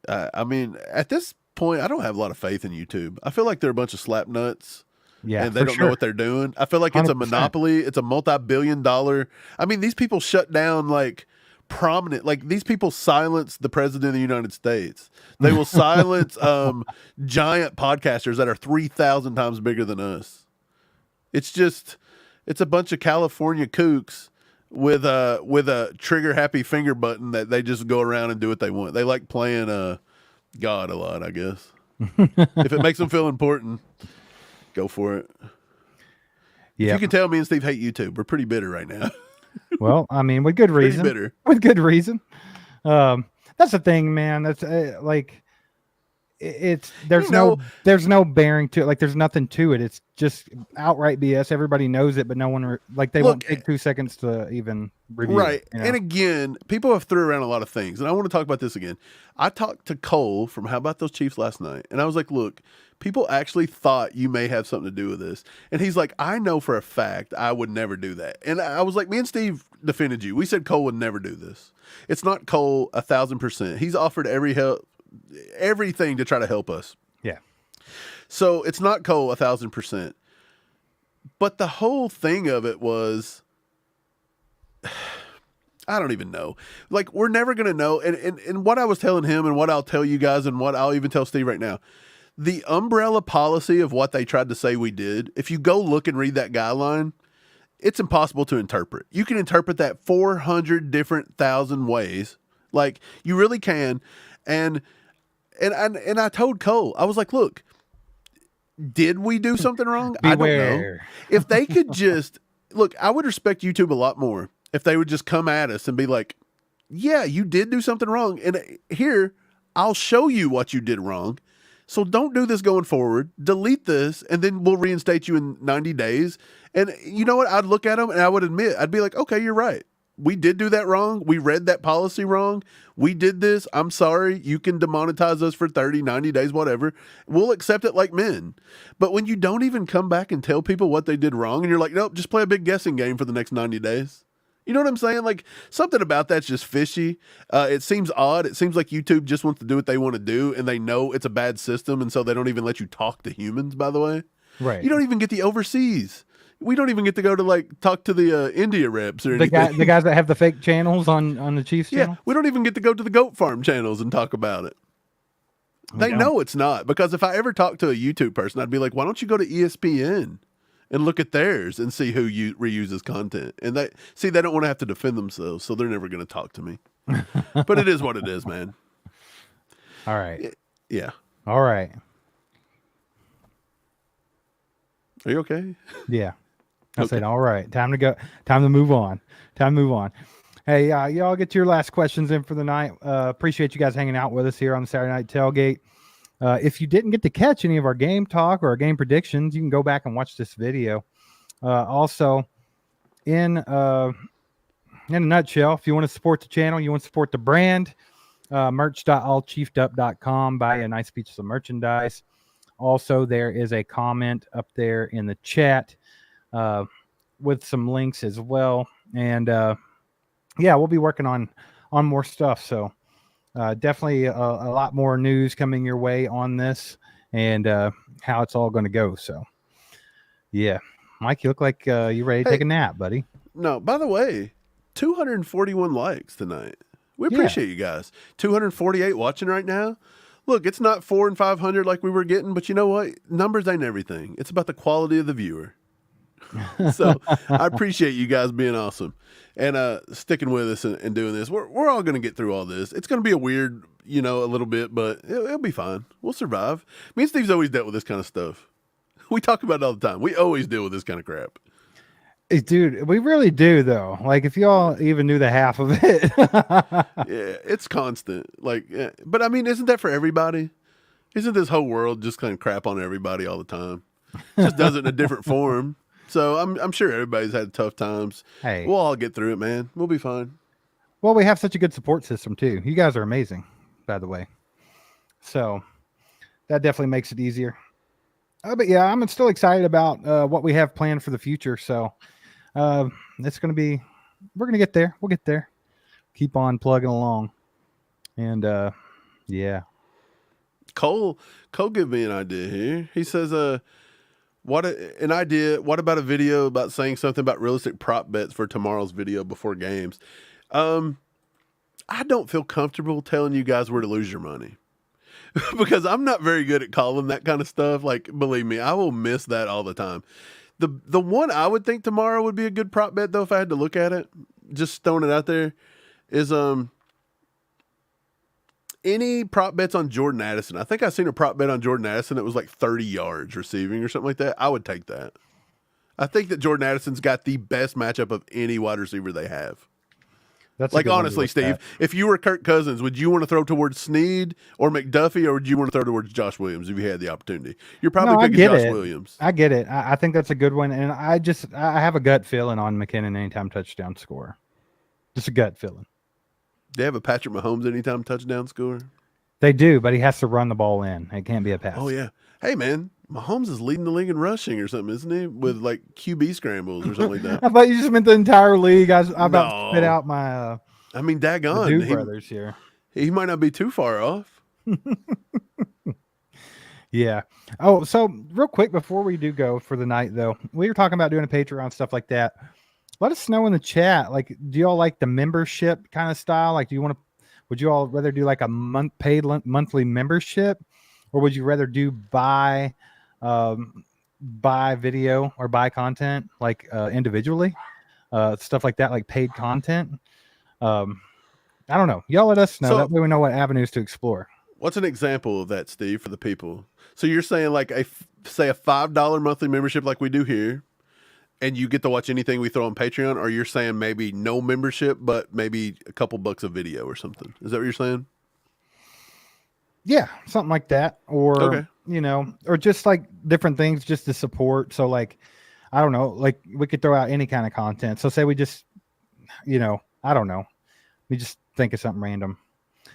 I mean, at this point, I don't have a lot of faith in YouTube. I feel like they're a bunch of slap nuts. Yeah, and they don't know what they're doing. I feel like it's a 100%. monopoly. It's a multi-billion-dollar. I mean, these people shut down like prominent. Like these people silence the president of the United States. They will silence giant podcasters that are 3,000 times bigger than us. It's a bunch of California kooks with a trigger happy finger button that they just go around and do what they want. They like playing God a lot, I guess. If it makes them feel important. Go for it. Yeah. You can tell me and Steve hate YouTube. We're pretty bitter right now. Well, I mean, with good reason. bitter. With good reason. That's the thing, man. That's like there's no bearing to it. Like there's nothing to it. It's just outright BS. Everybody knows it, but no one they won't take 2 seconds to even review. Right. It, And again, people have threw around a lot of things, and I want to talk about this again. I talked to Cole from How About Those Chiefs last night, and I was like, look, people actually thought you may have something to do with this. And he's like, I know for a fact I would never do that. And I was like, me and Steve defended you. We said Cole would never do this. It's not Cole 1,000%. He's offered everything to try to help us. Yeah. So it's not Cole 1,000%. But the whole thing of it was, I don't even know. Like, we're never going to know. And what I was telling him and what I'll tell you guys and what I'll even tell Steve right now, the umbrella policy of what they tried to say we did, if you go look and read that guideline, it's impossible to interpret. You can interpret that 400 different thousand ways. Like, you really can. And I told Cole, I was like, look, did we do something wrong? I don't know. If they could just, look, I would respect YouTube a lot more if they would just come at us and be like, yeah, you did do something wrong. And here, I'll show you what you did wrong. So don't do this going forward. Delete this, and then we'll reinstate you in 90 days. And you know what? I'd look at them, and I would admit, I'd be like, okay, you're right. We did do that wrong. We read that policy wrong. We did this. I'm sorry. You can demonetize us for 30, 90 days, whatever. We'll accept it like men. But when you don't even come back and tell people what they did wrong, and you're like, nope, just play a big guessing game for the next 90 days. You know what I'm saying? Like, something about that's just fishy. It seems odd. It seems like YouTube just wants to do what they want to do, and they know it's a bad system, and so they don't even let you talk to humans, by the way. Right. You don't even get the overseas. We don't even get to go to, like, talk to the India reps or anything. The guys that have the fake channels on the Chiefs channel? Yeah, we don't even get to go to the goat farm channels and talk about it. They know it's not, because if I ever talk to a YouTube person, I'd be like, why don't you go to ESPN and look at theirs and see who reuses content? And they don't want to have to defend themselves, so they're never going to talk to me. But it is what it is, man. All right. Yeah. All right. Are you okay? Yeah. I said, all right, time to go. Time to move on. Hey, y'all get your last questions in for the night. Appreciate you guys hanging out with us here on the Saturday Night Tailgate. If you didn't get to catch any of our game talk or our game predictions, you can go back and watch this video. Also, in a nutshell, if you want to support the channel, you want to support the brand, merch.allchiefedup.com. Buy a nice piece of merchandise. Also, there is a comment up there in the chat with some links as well. And yeah, we'll be working on more stuff. So definitely a lot more news coming your way on this and how it's all going to go. So, yeah, Mike, you look like you ready to take a nap, buddy. No, by the way, 241 likes tonight. We Yeah. appreciate you guys. 248 watching right now. Look, it's not 400 and 500 like we were getting, but you know what? Numbers ain't everything. It's about the quality of the viewer. So I appreciate you guys being awesome and sticking with us and doing this. We're all going to get through all this. It's going to be a weird, a little bit, but it'll be fine. We'll survive. Me and Steve's always dealt with this kind of stuff. We talk about it all the time. We always deal with this kind of crap. Hey, dude, we really do, though. Like, if y'all even knew the half of it. Yeah, it's constant. But I mean, isn't that for everybody? Isn't this whole world just kind of crap on everybody all the time? Just does it in a different form. So I'm sure everybody's had tough times. Hey. We'll all get through it, man. We'll be fine. Well, we have such a good support system, too. You guys are amazing, by the way. So that definitely makes it easier. But yeah, I'm still excited about what we have planned for the future. So it's going to be, we're going to get there. We'll get there. Keep on plugging along. And yeah. Cole gave me an idea here. He says, what about a video about saying something about realistic prop bets for tomorrow's video before games? I don't feel comfortable telling you guys where to lose your money. Because I'm not very good at calling that kind of stuff. Like, believe me, I will miss that all the time. The one I would think tomorrow would be a good prop bet, though, if I had to look at it, just throwing it out there, is any prop bets on Jordan Addison. I think I seen a prop bet on Jordan Addison that was like 30 yards receiving or something like that. I would take that. I think that Jordan Addison's got the best matchup of any wide receiver they have. That's like, honestly, Steve, if you were Kirk Cousins, would you want to throw towards Snead or McDuffie, or would you want to throw towards Josh Williams if you had the opportunity? You're probably picking Josh Williams. I get it. I think that's a good one. And I have a gut feeling on McKinnon anytime touchdown score. Just a gut feeling. They have a Patrick Mahomes anytime touchdown score? They do, but he has to run the ball in. It can't be a pass. Oh, yeah. Hey, man, Mahomes is leading the league in rushing or something, isn't he? With like QB scrambles or something like that. I thought you just meant the entire league. I'm about to spit out my I mean, daggone. Dude brothers here. He might not be too far off. Yeah. Oh, so real quick before we do go for the night, though, we were talking about doing a Patreon, stuff like that. Let us know in the chat. Like, do y'all like the membership kind of style? Like, would you all rather do like a monthly membership, or would you rather do buy video or buy content like individually, stuff like that, like paid content? I don't know. Y'all let us know. That way we know what avenues to explore. What's an example of that, Steve, for the people? So you're saying like say a $5 monthly membership like we do here, and you get to watch anything we throw on Patreon, or you're saying maybe no membership, but maybe a couple bucks of video or something? Is that what you're saying? Yeah, something like that. Or, okay. Or just like different things just to support. So like, I don't know, like we could throw out any kind of content. So say we just, I don't know. We just think of something random.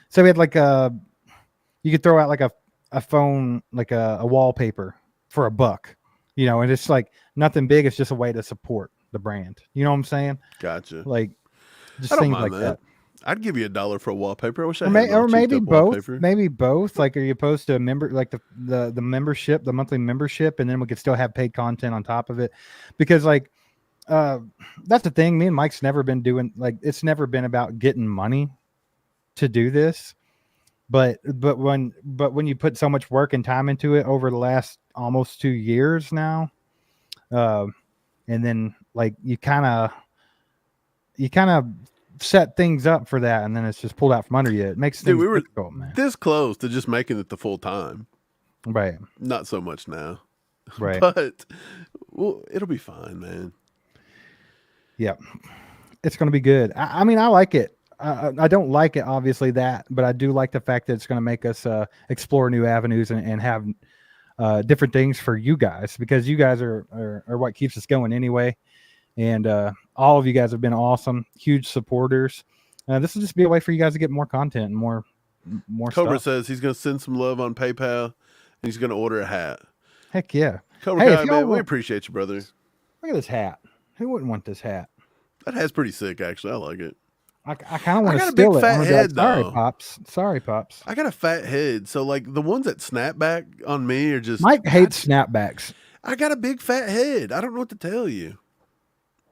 So we had like you could throw out like a phone, like a wallpaper for $1, and it's like nothing big. It's just a way to support the brand. You know what I'm saying? Gotcha. Like just things like that. I'd give you $1 for a wallpaper. I wish I had or maybe both. Wallpaper. Maybe both. Like, are you opposed to a member, like the membership, the monthly membership, and then we could still have paid content on top of it? Because like, that's the thing. Me and Mike's never been doing, like, it's never been about getting money to do this. But when you put so much work and time into it over the last almost 2 years now, and then like you kind of set things up for that, and then it's just pulled out from under you. It makes things difficult, man. This close to just making it the full time. Right. Not so much now. Right. But it'll be fine, man. Yeah. It's going to be good. I mean, I like it. I don't like it, obviously, but I do like the fact that it's going to make us explore new avenues and have different things for you guys, because you guys are what keeps us going anyway. And all of you guys have been awesome, huge supporters. This will just be a way for you guys to get more content and more Cobra stuff. says he's going to send some love on PayPal, and he's going to order a hat. Heck yeah. Cobra Kai, man, we appreciate you, brother. Look at this hat. Who wouldn't want this hat? That hat's pretty sick, actually. I like it. I kind of want got to a big steal it. fat I'm gonna be like, head, sorry, though. pops. Sorry, pops. I got a fat head, so like the ones that snap back on me are just. Mike hates snapbacks. I got a big fat head. I don't know what to tell you.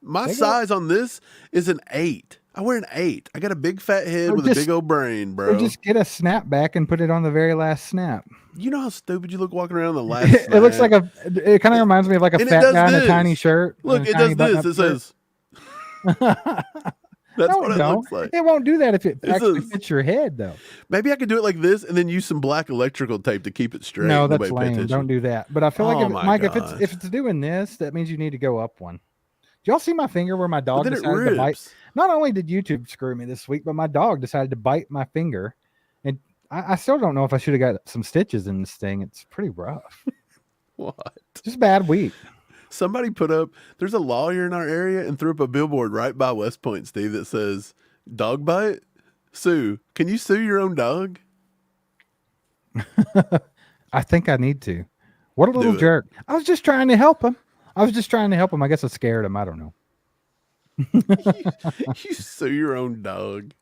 My They go- size on this is an 8. I wear an 8. I got a big fat head Or with just- a big old brain, bro. Or just get a snapback and put it on the very last snap. You know how stupid you look walking around the last. It looks like it kind of reminds me of like a And it fat does guy in a this. tiny shirt. Look, and a it tiny does this. It button-up says. shirt. That's No, what it don't. looks like. It won't do that if it actually says- fits your head, though. Maybe I could do it like this and then use some black electrical tape to keep it straight. No, Nobody that's pay lame. attention. Don't do that. But I feel like, Oh if, my Mike, gosh. if it's doing this, that means you need to go up one. Do y'all see my finger where my But dog then it decided to bite? rips. Not only did YouTube screw me this week, but my dog decided to bite my finger, and I still don't know if I should have got some stitches in this thing. It's pretty rough. What? Just a bad week. Somebody put up. There's a lawyer in our area and threw up a billboard right by West Point, Steve, that says, "Dog bite, sue. Can you sue your own dog?" I think I need to. What a little it. jerk. I was just trying to help him. I guess I scared him. I don't know. You sue your own dog.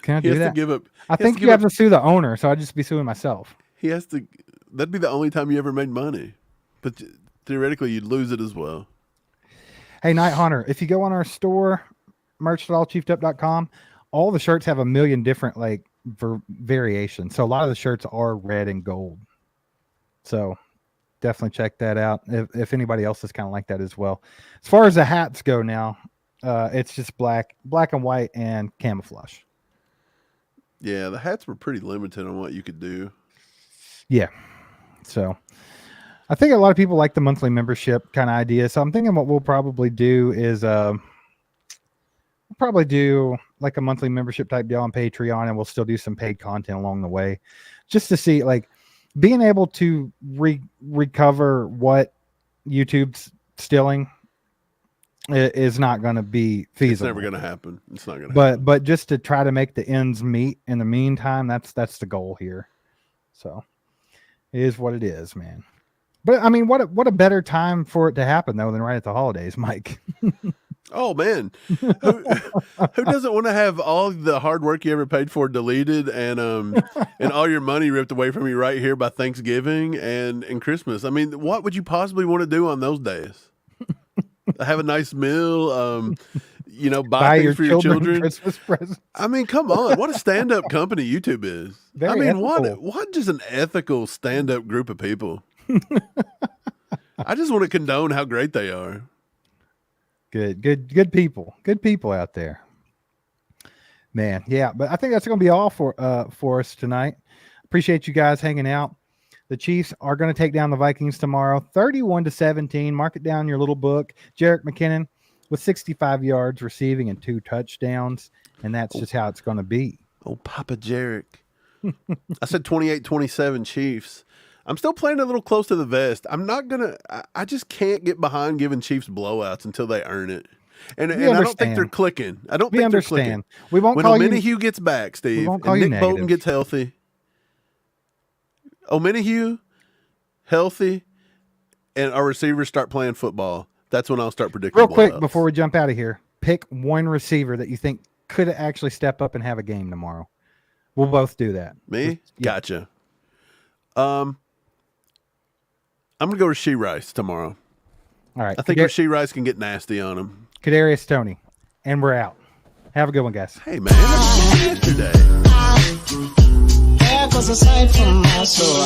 Can I He do has that? to give up. I he has think to you give have up- to sue the owner, so I'd just be suing myself. He has to. That'd be the only time you ever made money, but theoretically you'd lose it as well. Hey, Night Hunter, if you go on our store, merch.allchiefedup.com, all the shirts have a million different variations. So a lot of the shirts are red and gold. So definitely check that out if anybody else is kind of like that as well. As far as the hats go now, it's just black and white and camouflage. Yeah, the hats were pretty limited on what you could do. Yeah. So I think a lot of people like the monthly membership kind of idea. So I'm thinking what we'll probably do is like a monthly membership type deal on Patreon, and we'll still do some paid content along the way just to see like being able to recover what YouTube's stealing is not going to be feasible. It's never going to happen. It's not going to happen. But just to try to make the ends meet in the meantime, that's the goal here. So it is what it is, man. But I mean, what a better time for it to happen though than right at the holidays, Mike. Oh man, who doesn't want to have all the hard work you ever paid for deleted and all your money ripped away from you right here by Thanksgiving and Christmas? I mean, what would you possibly want to do on those days? Have a nice meal, buy things for your children. Christmas presents. I mean, come on, what a stand-up company YouTube is. Very I mean, ethical. what just an ethical stand-up group of people. I just want to condone how great they are. Good people out there, man. Yeah, but I think that's going to be all for us tonight. Appreciate you guys hanging out. The Chiefs are going to take down the Vikings tomorrow, 31-17. Mark it down in your little book. Jerick McKinnon with 65 yards receiving and 2 touchdowns, and that's just how it's going to be. Oh, Papa Jerick. I said 28-27 Chiefs. I'm still playing a little close to the vest. I'm not going to – I just can't get behind giving Chiefs blowouts until they earn it. And I don't think they're clicking. I don't think they're clicking. We won't when call you – O'Menihue gets back, Steve, won't call and you Nick Bolton negative. gets healthy, O'Menihue, healthy, and our receivers start playing football, that's when I'll start predicting Real quick, blowouts. before we jump out of here, pick one receiver that you think could actually step up and have a game tomorrow. We'll both do that. Me? Yeah. Gotcha. I'm going to go Rasheed Rice tomorrow. All right. I think Rasheed Rice can get nasty on him. Kadarius Toney. And we're out. Have a good one, guys. Hey, man. That was yesterday. There goes a sight from my soul.